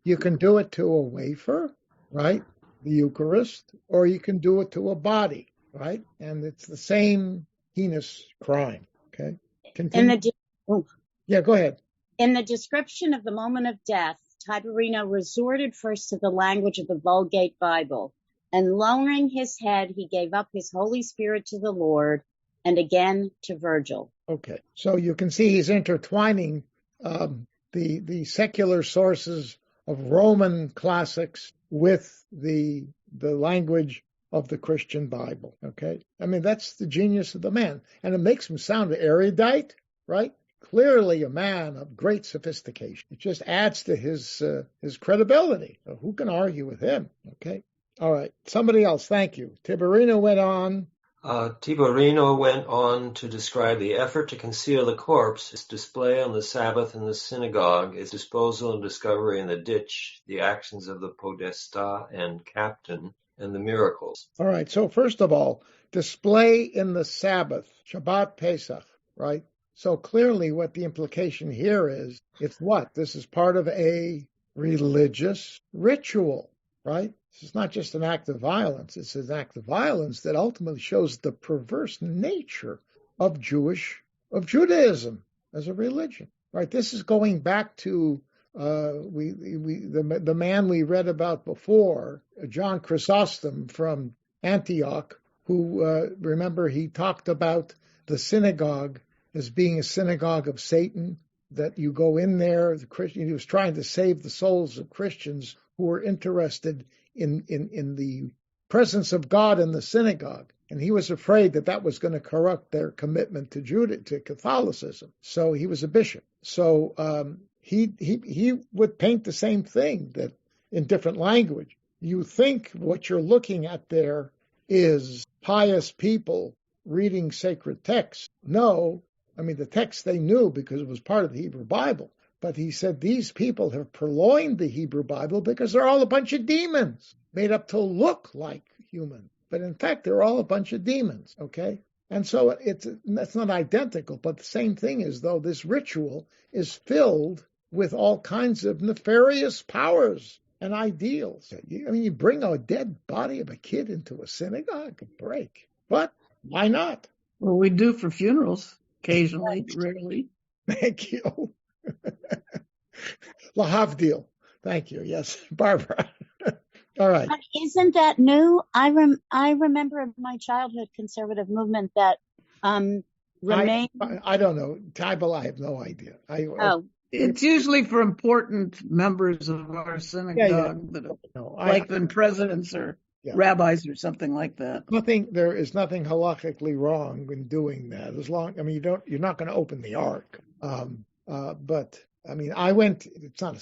You can do it to a wafer, right? The Eucharist, or you can do it to a body, right? And it's the same heinous crime, okay? Continue. Yeah, go ahead. In the description of the moment of death, Tiberino resorted first to the language of the Vulgate Bible, and lowering his head, he gave up his Holy Spirit to the Lord, and again to Virgil. Okay, so you can see he's intertwining the secular sources of Roman classics with the language of the Christian Bible. Okay, I mean, that's the genius of the man, and it makes him sound erudite, right? Clearly a man of great sophistication. It just adds to his credibility. So who can argue with him? Okay. All right. Somebody else. Thank you. Tiberino went on. Tiberino went on to describe the effort to conceal the corpse, its display on the Sabbath in the synagogue, its disposal and discovery in the ditch, the actions of the podesta and captain, and the miracles. All right. So first of all, display in the Sabbath, Shabbat Pesach, right? So clearly what the implication here is, it's what? This is part of a religious ritual, right? This is not just an act of violence. It's an act of violence that ultimately shows the perverse nature of Judaism as a religion, right? This is going back to the man we read about before, John Chrysostom from Antioch, who, remember, he talked about the synagogue as being a synagogue of Satan, that you go in there, he was trying to save the souls of Christians who were interested in the presence of God in the synagogue. And he was afraid that was going to corrupt their commitment to Catholicism. So he was a bishop. So he would paint the same thing, that in different language. You think what you're looking at there is pious people reading sacred texts. No, I mean, the text they knew because it was part of the Hebrew Bible. But he said these people have purloined the Hebrew Bible because they're all a bunch of demons made up to look like human. But in fact, they're all a bunch of demons, okay? And so that's not identical, but the same thing is, though, this ritual is filled with all kinds of nefarious powers and ideals. I mean, you bring a dead body of a kid into a synagogue, a break. But why not? Well, we do for funerals occasionally, rarely. Thank you. Lahavdil. Thank you. Yes, Barbara. All right. But isn't that new? I remember in my childhood conservative movement that remained. I don't know. Tybal, I have no idea. It's usually for important members of our synagogue, like when presidents or rabbis or something like that. There is nothing halachically wrong in doing that. As long, I mean, you're not going to open the ark. But I mean, I went. It's not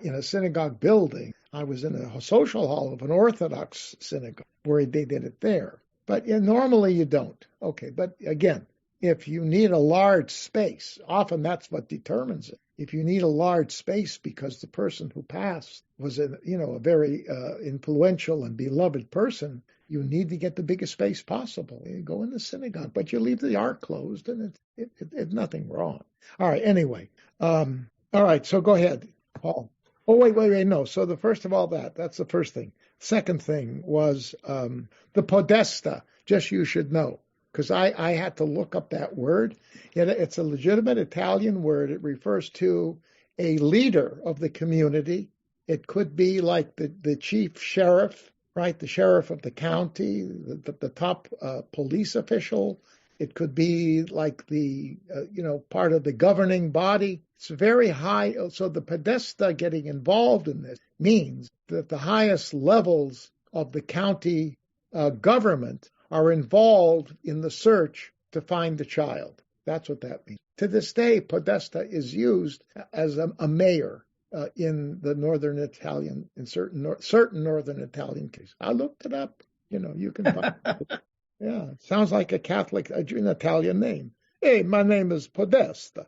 in a synagogue building. I was in a social hall of an Orthodox synagogue where they did it there. But normally you don't. Okay, but again, if you need a large space, often that's what determines it. If you need a large space because the person who passed was a very influential and beloved person, you need to get the biggest space possible. You go in the synagogue, but you leave the ark closed, and it's nothing wrong. All right. Anyway, all right. So go ahead, Paul. Oh, wait. No. So first of all, that's the first thing. Second thing was the podesta. Just you should know, because I had to look up that word. It's a legitimate Italian word. It refers to a leader of the community. It could be like the chief sheriff, right? The sheriff of the county, the top police official. It could be like the part of the governing body. It's very high. So the podesta getting involved in this means that the highest levels of the county government are involved in the search to find the child. That's what that means. To this day, podesta is used as a mayor in the northern Italian, in certain northern Italian cases. I looked it up. You can find it. Yeah, it sounds like a Catholic, an Italian name. Hey, my name is Podesta,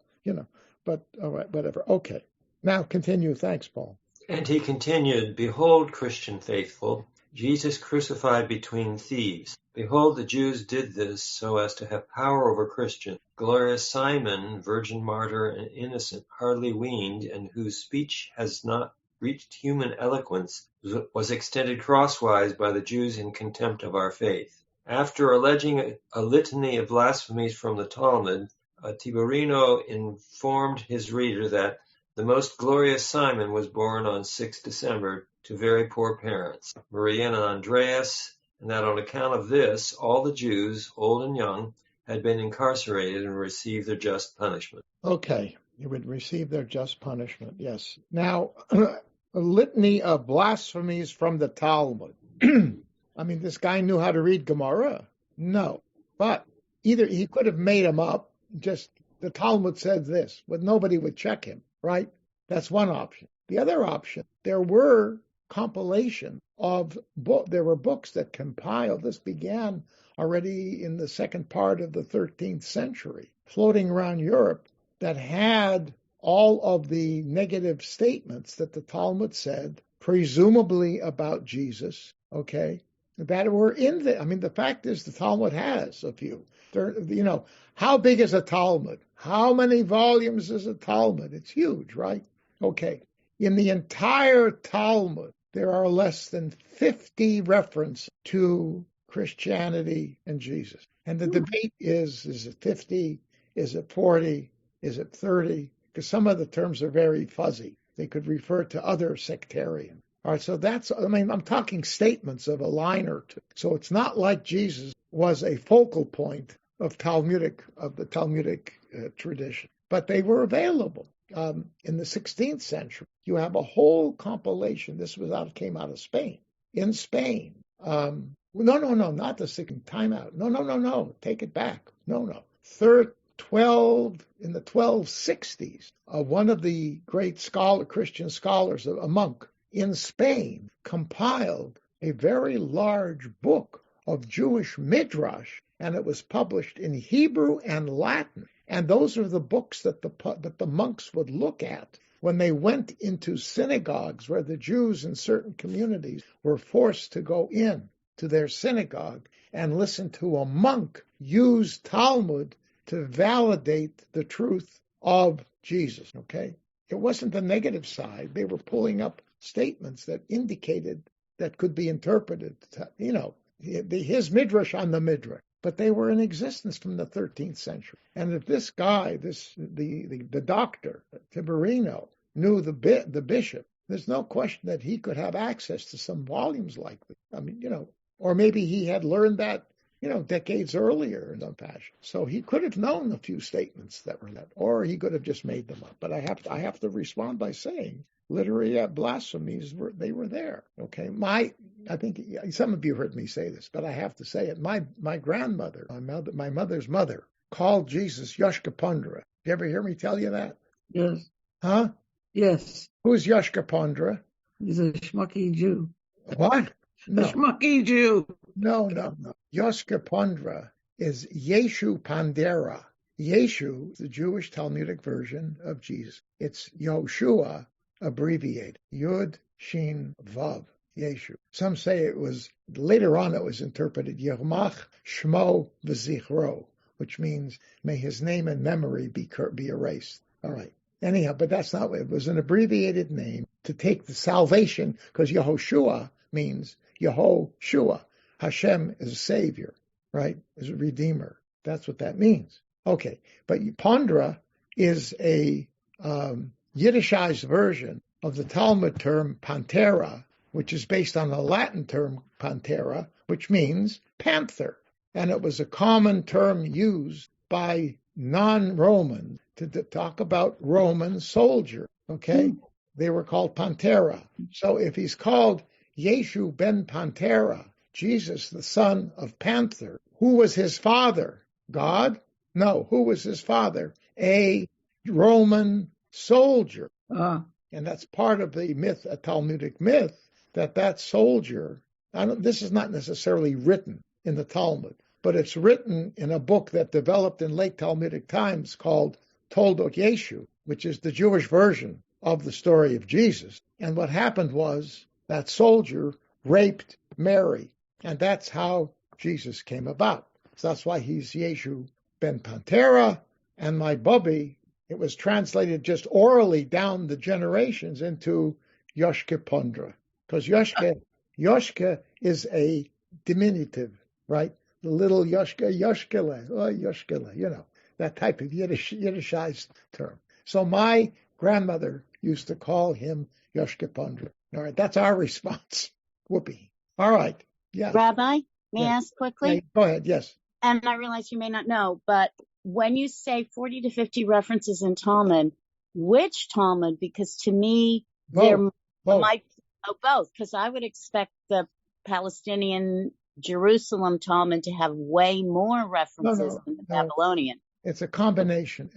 But all right, whatever. Okay. Now continue. Thanks, Paul. And he continued, "Behold, Christian faithful, Jesus crucified between thieves. Behold, the Jews did this so as to have power over Christians. Glorious Simon, virgin martyr and innocent, hardly weaned, and whose speech has not reached human eloquence, was extended crosswise by the Jews in contempt of our faith." After alleging a litany of blasphemies from the Talmud, Tiberino informed his reader that the most glorious Simon was born on 6 December to very poor parents, Maria and Andreas, and that on account of this, all the Jews, old and young, had been incarcerated and received their just punishment. Okay. You would receive their just punishment, yes. Now, a litany of blasphemies from the Talmud. I mean, this guy knew how to read Gemara? No. But either he could have made them up, just the Talmud said this, but nobody would check him, right? That's one option. The other option, there were compilation of there were books that compiled. This began already in the second part of the 13th century, floating around Europe, that had all of the negative statements that the Talmud said, presumably about Jesus, okay, that were in there. I mean, the fact is the Talmud has a few. How big is a Talmud? How many volumes is a Talmud? It's huge, right? Okay. In the entire Talmud, there are less than 50 references to Christianity and Jesus. And the debate is it 50? Is it 40? Is it 30? Because some of the terms are very fuzzy. They could refer to other sectarians. All right, so I'm talking statements of a line or two. So it's not like Jesus was a focal point of the Talmudic tradition, but they were available. In the 16th century, you have a whole compilation. This came out of Spain. In Spain, no, not the 16th. Time out. No. Take it back. No. In the 1260s, one of the great Christian scholars, a monk in Spain, compiled a very large book of Jewish midrash, and it was published in Hebrew and Latin. And those are the books that the monks would look at when they went into synagogues, where the Jews in certain communities were forced to go in to their synagogue and listen to a monk use Talmud to validate the truth of Jesus, okay? It wasn't the negative side. They were pulling up statements that indicated that could be interpreted, his midrash on the midrash. But they were in existence from the 13th century. And if this guy, the doctor, Tiberino, knew the bishop, there's no question that he could have access to some volumes like this. I mean, or maybe he had learned that, decades earlier in some fashion. So he could have known a few statements that were that, or he could have just made them up. But I have to respond by saying literary blasphemies they were there. Okay, I think some of you heard me say this, but I have to say it. My grandmother, my mother's mother, called Jesus Yoshka Pondra. Did you ever hear me tell you that? Yes. Huh? Yes. Who's Yoshka Pondra? He's a schmucky Jew. What? No. A schmucky Jew. No. Yoshka Pondra is Yeshu Pandera. Yeshu is the Jewish Talmudic version of Jesus. It's Yoshua abbreviated. Yud, Shin, Vav. Yeshu. Some say later on it was interpreted Yermach, Shmo, V'zichro, which means may his name and memory be erased. All right. Anyhow, but that's not what it was. An abbreviated name to take the salvation, because Yehoshua means Yehoshua. Hashem is a savior, right? Is a redeemer. That's what that means. Okay, but Pondra is a Yiddishized version of the Talmud term Pantera, which is based on the Latin term Pantera, which means panther. And it was a common term used by non-Romans to talk about Roman soldier, okay? They were called Pantera. So if he's called Yeshu ben Pantera, Jesus, the son of Panther, who was his father? God? No, who was his father? A Roman soldier. And that's part of the myth, a Talmudic myth, that soldier, this is not necessarily written in the Talmud, but it's written in a book that developed in late Talmudic times called Toldot Yeshu, which is the Jewish version of the story of Jesus. And what happened was that soldier raped Mary, and that's how Jesus came about. So that's why he's Yeshu ben Pantera, and my Bubby, it was translated just orally down the generations into Yoshka Pondra, because Yoshka is a diminutive, right? The little Yoshka, Yoshkele, that type of Yiddishized term. So my grandmother used to call him Yoshka Pondra. All right, that's our response. Whoopee. All right. Yeah. Rabbi, may I ask quickly? Yeah, go ahead. Yes. And I realize you may not know, but when you say 40 to 50 references in Talmud, which Talmud, because to me, both. might, both, because I would expect the Palestinian Jerusalem Talmud to have way more references than the Babylonian. It's a combination.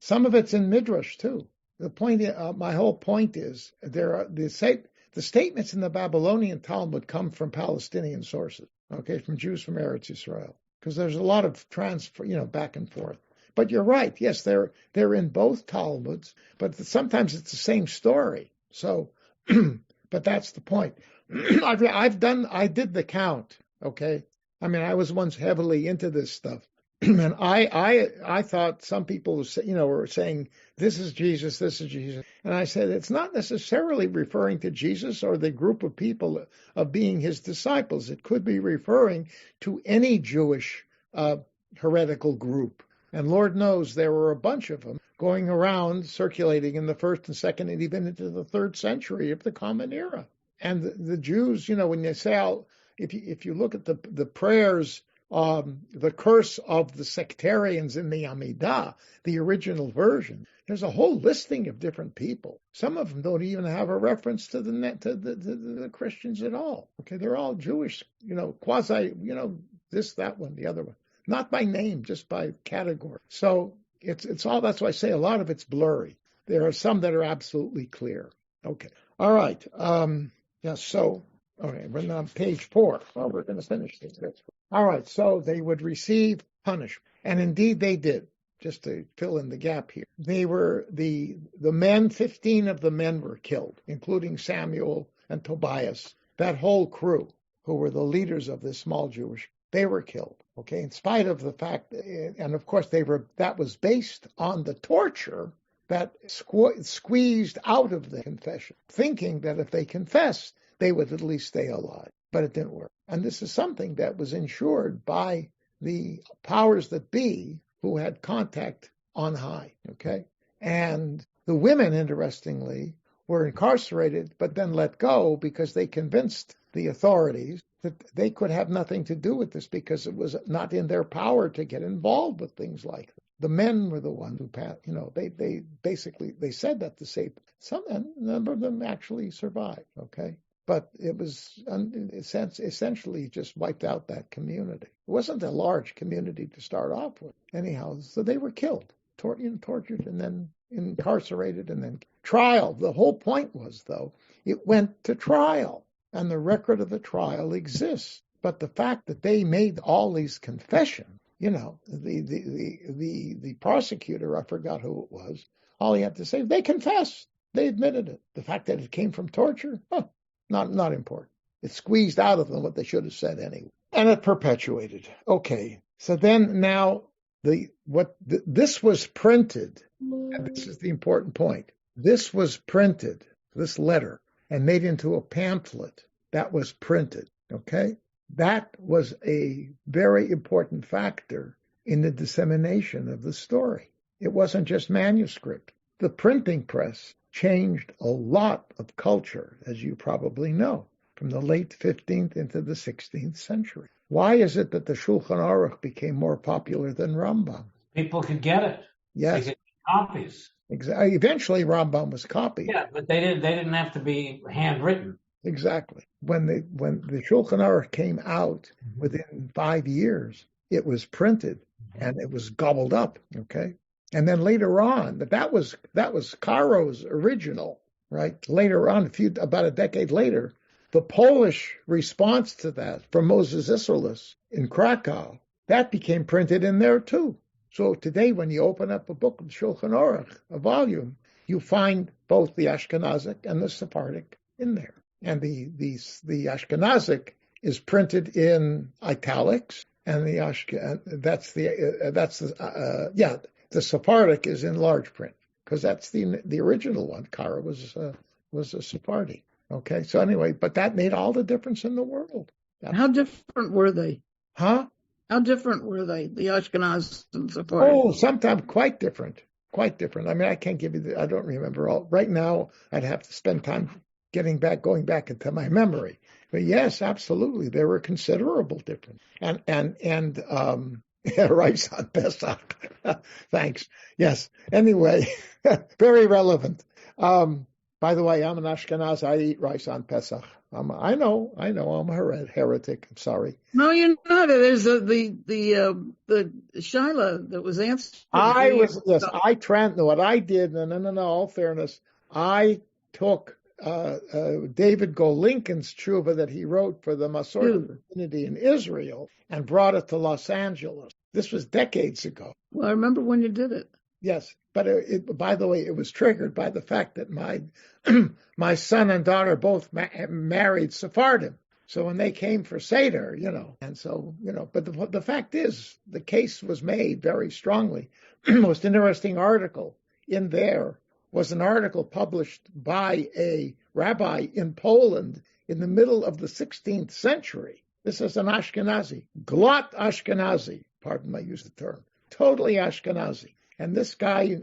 Some of it's in Midrash too. The point, my whole point is, there are the statements in the Babylonian Talmud come from Palestinian sources, okay, from Jews from Eretz Israel, because there's a lot of transfer, back and forth. But you're right. Yes, they're in both Talmuds, but sometimes it's the same story. So, but that's the point. I did the count. Okay, I mean, I was once heavily into this stuff. And I thought some people, were saying, this is Jesus. And I said, it's not necessarily referring to Jesus or the group of people of being his disciples. It could be referring to any Jewish heretical group. And Lord knows there were a bunch of them going around circulating in the 1st and 2nd and even into the 3rd century of the Common Era. And the Jews, when they say, if you look at the prayers, the curse of the sectarians in the Amidah, the original version, there's a whole listing of different people. Some of them don't even have a reference to the Christians at all. Okay, they're all Jewish, quasi, this, that one, the other one, not by name, just by category. So it's all. That's why I say a lot of it's blurry. There are some that are absolutely clear. Okay, all right. So. Okay, we're on page 4. Well, we're going to finish this. All right, so they would receive punishment. And indeed they did, just to fill in the gap here. They were, the men, 15 of the men were killed, including Samuel and Tobias. That whole crew, who were the leaders of this small Jewish, they were killed. Okay, in spite of the fact, and of course that was based on the torture that squeezed out of the confession, thinking that if they confessed, they would at least stay alive. But it didn't work. And this is something that was ensured by the powers that be who had contact on high, okay? And the women, interestingly, were incarcerated but then let go because they convinced the authorities that they could have nothing to do with this because it was not in their power to get involved with things like that. The men were the ones who passed, they basically, they said that to save some, and a number of them actually survived, okay? But it was essentially just wiped out that community. It wasn't a large community to start off with. Anyhow, so they were killed, tortured, and then incarcerated, and then trial. The whole point was, though, it went to trial, and the record of the trial exists. But the fact that they made all these confessions, the prosecutor, I forgot who it was, all he had to say, they confessed. They admitted it. The fact that it came from torture, not important. It squeezed out of them what they should have said anyway. And it perpetuated. Okay. So then now this was printed, and this is the important point. This was printed, this letter, and made into a pamphlet that was printed. Okay? That was a very important factor in the dissemination of the story. It wasn't just manuscript. The printing press changed a lot of culture, as you probably know, from the late 15th into the 16th century. Why is it that the Shulchan Aruch became more popular than Rambam? People could get it. Yes. They could get copies. Exactly. Eventually, Rambam was copied. Yeah, but they didn't have to be handwritten. Exactly. When the Shulchan Aruch came out, within 5 years, it was printed and it was gobbled up. Okay. And then later on, that was Caro's original, right? Later on, about a decade later, the Polish response to that from Moses Isserles in Krakow, that became printed in there too. So today, when you open up a book of Shulchan Aruch, a volume, you find both the Ashkenazic and the Sephardic in there. And the Ashkenazic is printed in italics, and the Sephardic is in large print, because that's the original one. Kara was a Sephardi. Okay, so anyway, but that made all the difference in the world. How different were they? Huh? How different were they, the Ashkenaz and Sephardi? Oh, sometimes quite different. I mean, I can't give you I don't remember all. Right now, I'd have to spend time going back into my memory. But yes, absolutely, there were considerable differences. And Yeah, rice on Pesach. Thanks. Yes. Anyway, very relevant. By the way, I'm an Ashkenaz. I eat rice on Pesach. I know. I'm a heretic. I'm sorry. No, you're not. There's the Shiloh that was answered. What I did, no, all fairness, I took David Golinkin's tshuva that he wrote for the Masorti community in Israel and brought it to Los Angeles. This was decades ago. Well, I remember when you did it. Yes, but by the way, it was triggered by the fact that my my son and daughter both married Sephardim. So when they came for Seder, and so, but the fact is, the case was made very strongly. Most interesting article in there was an article published by a rabbi in Poland in the middle of the 16th century. This is an Ashkenazi, glot Ashkenazi, pardon my use of the term, totally Ashkenazi. And this guy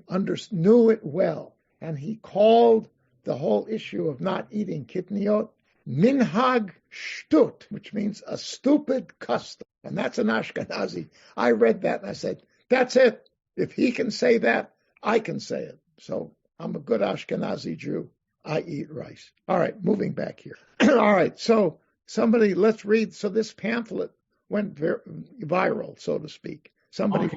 knew it well. And he called the whole issue of not eating kitniot minhag shtut, which means a stupid custom. And that's an Ashkenazi. I read that and I said, that's it. If he can say that, I can say it. So I'm a good Ashkenazi Jew. I eat rice. All right, moving back here. All right, so let's read. So this pamphlet went viral, so to speak. Somebody,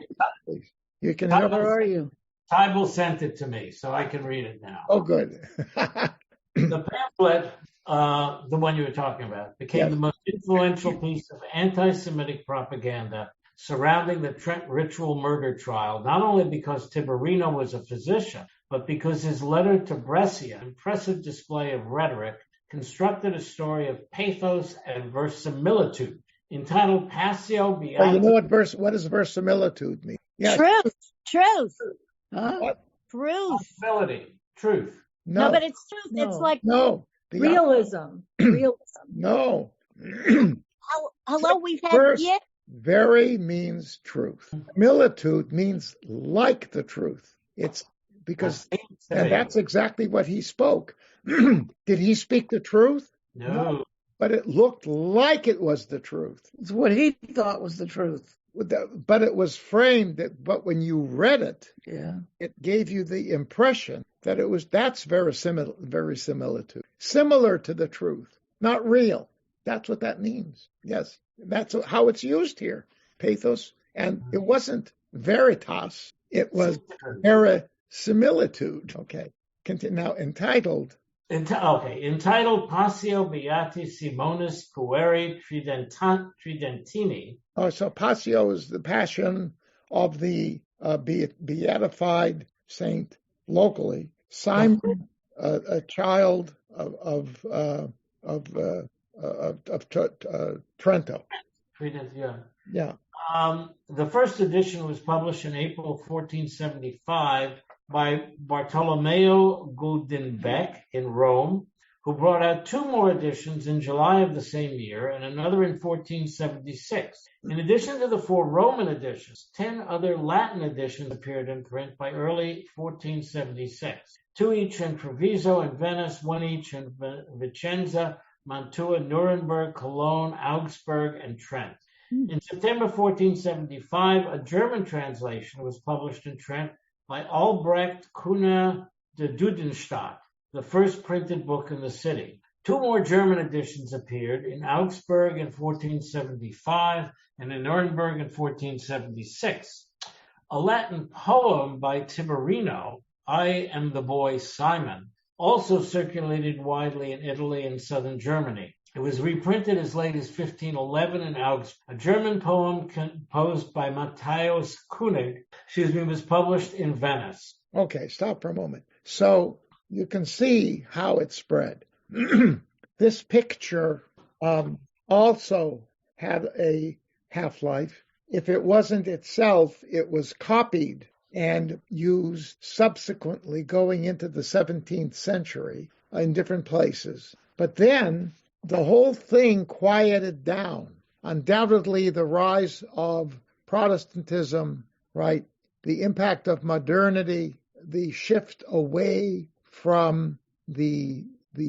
please. You can help. Where are you? Tybal sent it to me, so I can read it now. Oh, good. The pamphlet, the one you were talking about, became the most influential piece of anti-Semitic propaganda surrounding the Trent ritual murder trial, not only because Tiberino was a physician, but because his letter to Brescia, an impressive display of rhetoric, constructed a story of pathos and verisimilitude, entitled Passio Beati. Well, you know what does verisimilitude mean? Yes. Truth. Huh? What? Truth. Possibility. Truth. No, but it's truth. No. It's like realism. No. Hello, we've had Very means truth. Similitude means like the truth. It's because, and that's exactly what he spoke. Did he speak the truth? No. But it looked like it was the truth. It's what he thought was the truth. But it was framed but when you read it, it gave you the impression that that's verisimilitude. Similar to the truth, not real. That's what that means. Yes, that's how it's used here. Pathos, and it wasn't veritas, it was verisimilitude. Okay, continue now. Entitled Passio Beati Simonis Pueri Tridentini. Oh, so Passio is the passion of the beatified saint locally. Simon, a child of Trento. Yeah. The first edition was published in April 1475 by Bartolomeo Guldenbeck in Rome, who brought out 2 more editions in July of the same year and another in 1476. In addition to the 4 Roman editions, 10 other Latin editions appeared in print by early 1476, 2 each in Treviso and Venice, 1 each in Vicenza, Mantua, Nuremberg, Cologne, Augsburg, and Trent. In September 1475, a German translation was published in Trent by Albrecht Kuhner de Dudenstadt, the first printed book in the city. 2 more German editions appeared in Augsburg in 1475 and in Nuremberg in 1476. A Latin poem by Tiberino, I Am the Boy Simon, also circulated widely in Italy and southern Germany. It was reprinted as late as 1511 in Augsburg. A German poem composed by Matthias Koenig, was published in Venice. Okay, stop for a moment. So you can see how it spread. This picture also had a half-life. If it wasn't itself, it was copied and used subsequently going into the 17th century in different places. But then the whole thing quieted down. Undoubtedly, the rise of Protestantism, right? The impact of modernity, the shift away from the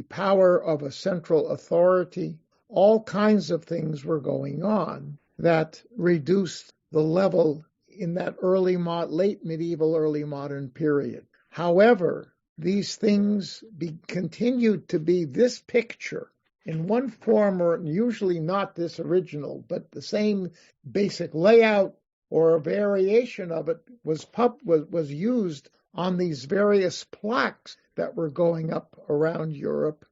power of a central authority, all kinds of things were going on that reduced the level in that late medieval, early modern period. However, these things continued to be this picture in one form, or usually not this original, but the same basic layout or a variation of it was used on these various plaques that were going up around Europe,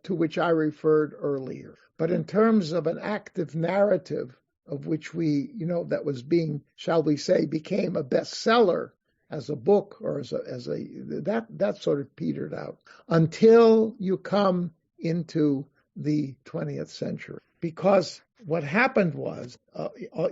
to which I referred earlier. But in terms of an active narrative of which that was being, shall we say, became a bestseller as a book or that sort of petered out until you come into the 20th century. Because what happened was,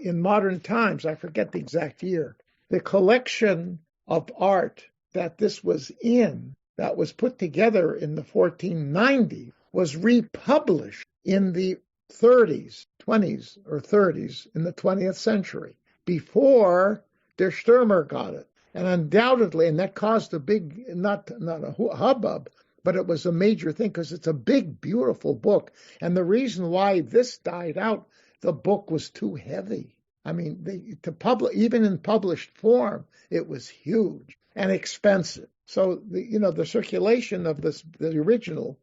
in modern times, I forget the exact year, the collection of art that this was in, that was put together in the 1490s, was republished in the 20s or 30s in the 20th century, before Der Stürmer got it. And undoubtedly, and that caused a big, not a hubbub, but it was a major thing because it's a big, beautiful book. And the reason why this died out, the book was too heavy. I mean, even in published form, it was huge and expensive. So the circulation of the original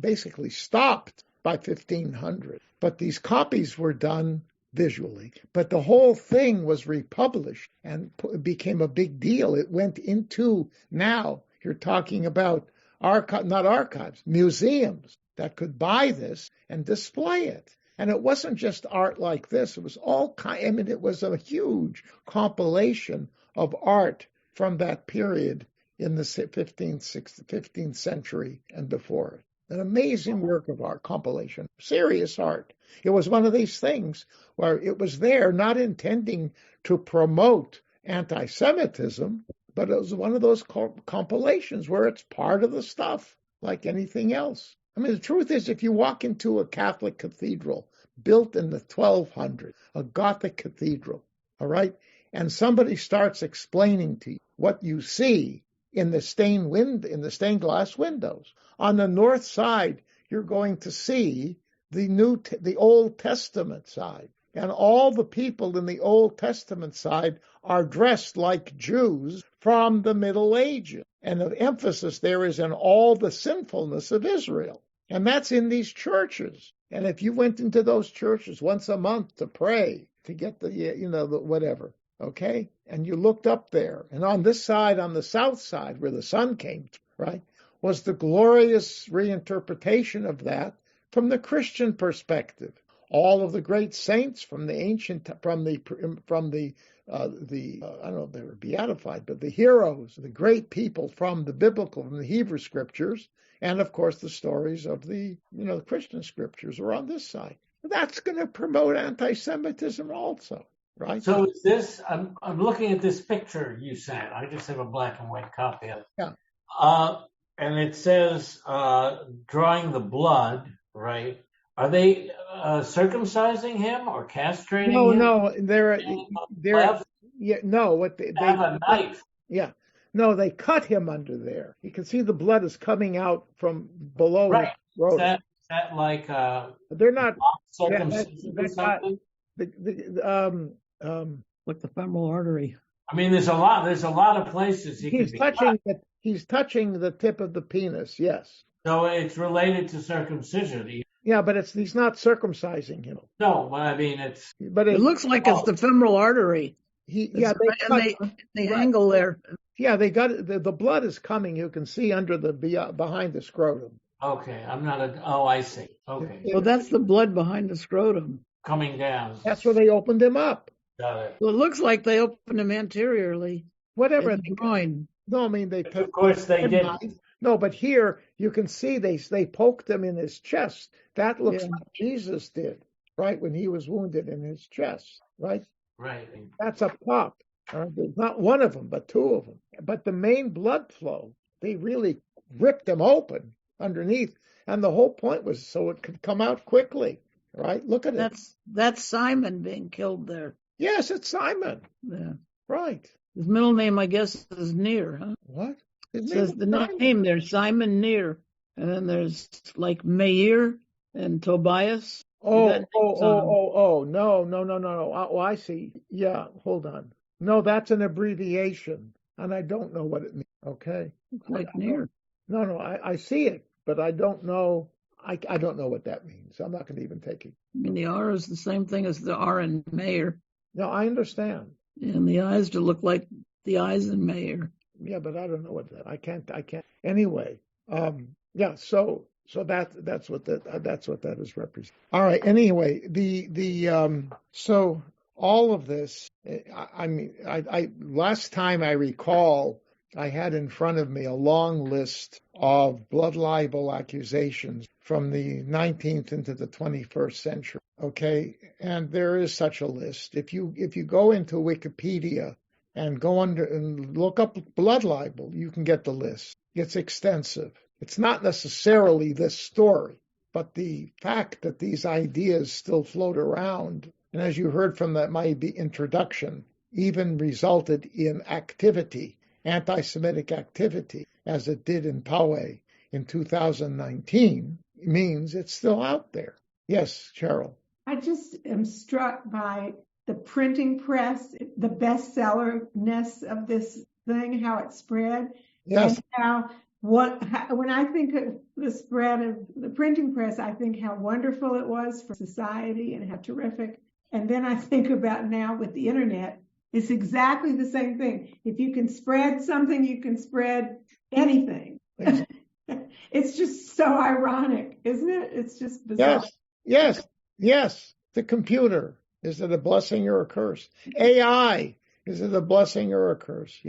basically stopped by 1500. But these copies were done visually. But the whole thing was republished and became a big deal. It went into, now you're talking about not archives, museums that could buy this and display it. And it wasn't just art like this. It was it was a huge compilation of art from that period in the 15th century and before it. An amazing work of art, compilation, serious art. It was one of these things where it was there not intending to promote anti-Semitism, but it was one of those compilations where it's part of the stuff, like anything else. I mean, the truth is, if you walk into a Catholic cathedral built in the 1200s, a Gothic cathedral, all right, and somebody starts explaining to you what you see in the stained glass windows, on the north side, you're going to see the Old Testament side. And all the people in the Old Testament side are dressed like Jews from the Middle Ages. And the emphasis there is in all the sinfulness of Israel. And that's in these churches. And if you went into those churches once a month to pray, to get the whatever, okay? And you looked up there. And on this side, on the south side, where the sun came, right, was the glorious reinterpretation of that from the Christian perspective. All of the great saints from the ancient, I don't know if they were beatified, but the heroes, the great people from the biblical, from the Hebrew scriptures, and of course the stories of the Christian scriptures are on this side. That's going to promote anti-Semitism also, right? So is this? I'm looking at this picture you sent. I just have a black and white copy of it. Yeah. And it says drawing the blood, right? Are they circumcising him or castrating him? No, they're what they have a knife. Yeah, no, they cut him under there. You can see the blood is coming out from below. Right. Is that like they're not circumcision or something? Like the femoral artery. I mean, there's a lot of places he's touching the tip of the penis. Yes. So it's related to circumcision. Yeah, but he's not circumcising him. No, but I mean it looks like it's the femoral artery. The angle there. Yeah, they got the blood is coming. You can see under behind the scrotum. Okay, I see. Okay. Well, that's the blood behind the scrotum coming down. That's where they opened him up. Got it. Well, it looks like they opened him anteriorly. Whatever. Groin. No, I mean of course they didn't. No, but here you can see they poked him in his chest. That looks like Jesus did, right, when he was wounded in his chest, right? Right. That's up top. There's not one of them, but two of them. But the main blood flow, they really ripped him open underneath. And the whole point was so it could come out quickly, right? Look at it. That's Simon being killed there. Yes, it's Simon. Yeah. Right. His middle name, I guess, is Near, huh? What? It says the name there, Simon Near. And then there's like Meir and Tobias. No. Oh, I see. Yeah, hold on. No, that's an abbreviation, and I don't know what it means. Okay. Like near. No, I see it, but I don't know. I don't know what that means. I'm not going to even take it. I mean, the R is the same thing as the R in mayor. No, I understand. And the I's to look like the I's in mayor. Yeah, but I don't know what that. I can't. Anyway, yeah. So that's what that is represent. All right. Anyway, so all of this. I mean, I last time I recall, I had in front of me a long list of blood libel accusations from the 19th into the 21st century. Okay, and there is such a list. If you go into Wikipedia and go under and look up blood libel, you can get the list. It's extensive. It's not necessarily this story, but the fact that these ideas still float around, and as you heard from my introduction, even resulted in activity, anti-Semitic activity, as it did in Poway in 2019, means it's still out there. Yes, Cheryl. I just am struck by the printing press, the bestseller-ness of this thing, how it spread. Yes. And when I think of the spread of the printing press, I think how wonderful it was for society and how terrific. And then I think about now with the internet, it's exactly the same thing. If you can spread something, you can spread anything. It's just so ironic, isn't it? It's just bizarre. Yes. The computer, is it a blessing or a curse? AI, is it a blessing or a curse?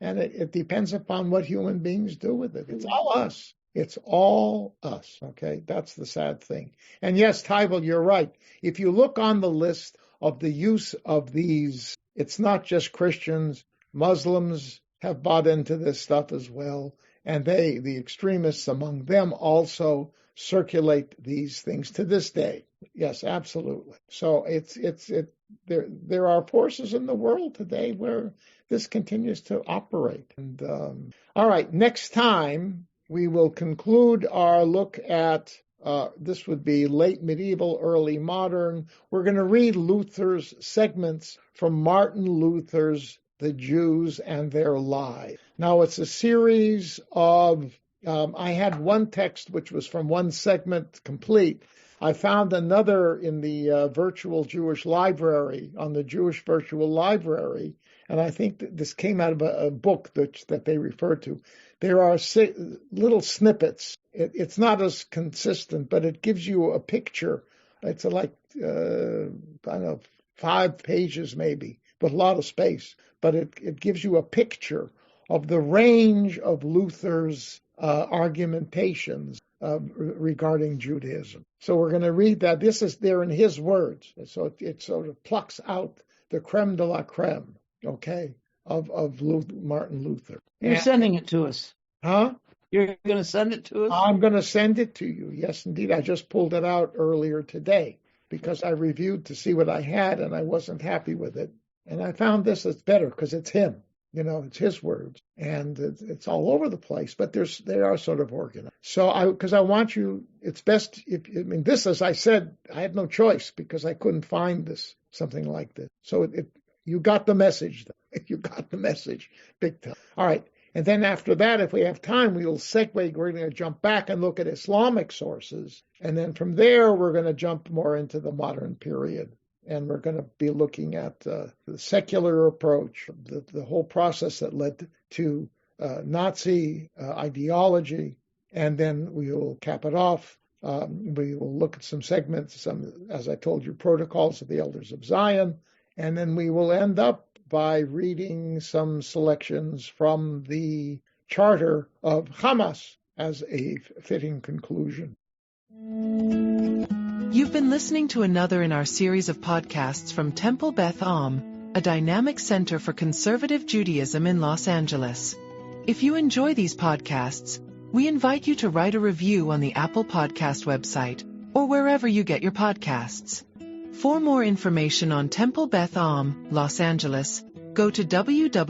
And it depends upon what human beings do with it. It's all us. It's all us. Okay, that's the sad thing. And yes, Tybal, you're right. If you look on the list of the use of these, it's not just Christians. Muslims have bought into this stuff as well. And the extremists among them, also circulate these things to this day. Yes, absolutely. So there are forces in the world today where this continues to operate. And all right, next time we will conclude our look at this would be late medieval, early modern. We're going to read Luther's segments from Martin Luther's The Jews and Their Lie. Now, it's a series of, I had one text which was from one segment complete. I found another in the virtual Jewish library, on the Jewish virtual library, and I think that this came out of a book that they refer to. There are little snippets. It's not as consistent, but it gives you a picture. It's like, I don't know, 5 pages maybe, with a lot of space. But it gives you a picture of the range of Luther's argumentations regarding Judaism. So we're going to read that. This is there in his words. So it sort of plucks out the creme de la creme, okay, of Martin Luther. You're sending it to us. Huh? You're going to send it to us? I'm going to send it to you. Yes, indeed. I just pulled it out earlier today because I reviewed to see what I had and I wasn't happy with it. And I found this is better because it's him. It's his words, and it's all over the place, but they are sort of organized. So because I want you, it's best this, as I said, I had no choice because I couldn't find something like this. So you got the message, though. You got the message, big time. All right. And then after that, if we have time, we will segue. We're going to jump back and look at Islamic sources. And then from there, we're going to jump more into the modern period. And we're going to be looking at the secular approach, the whole process that led to Nazi ideology. And then we will cap it off. We will look at some segments, as I told you, protocols of the Elders of Zion. And then we will end up by reading some selections from the Charter of Hamas as a fitting conclusion. You've been listening to another in our series of podcasts from Temple Beth Am, a dynamic center for conservative Judaism in Los Angeles. If you enjoy these podcasts, we invite you to write a review on the Apple Podcast website or wherever you get your podcasts. For more information on Temple Beth Am, Los Angeles, go to www.tbala.org.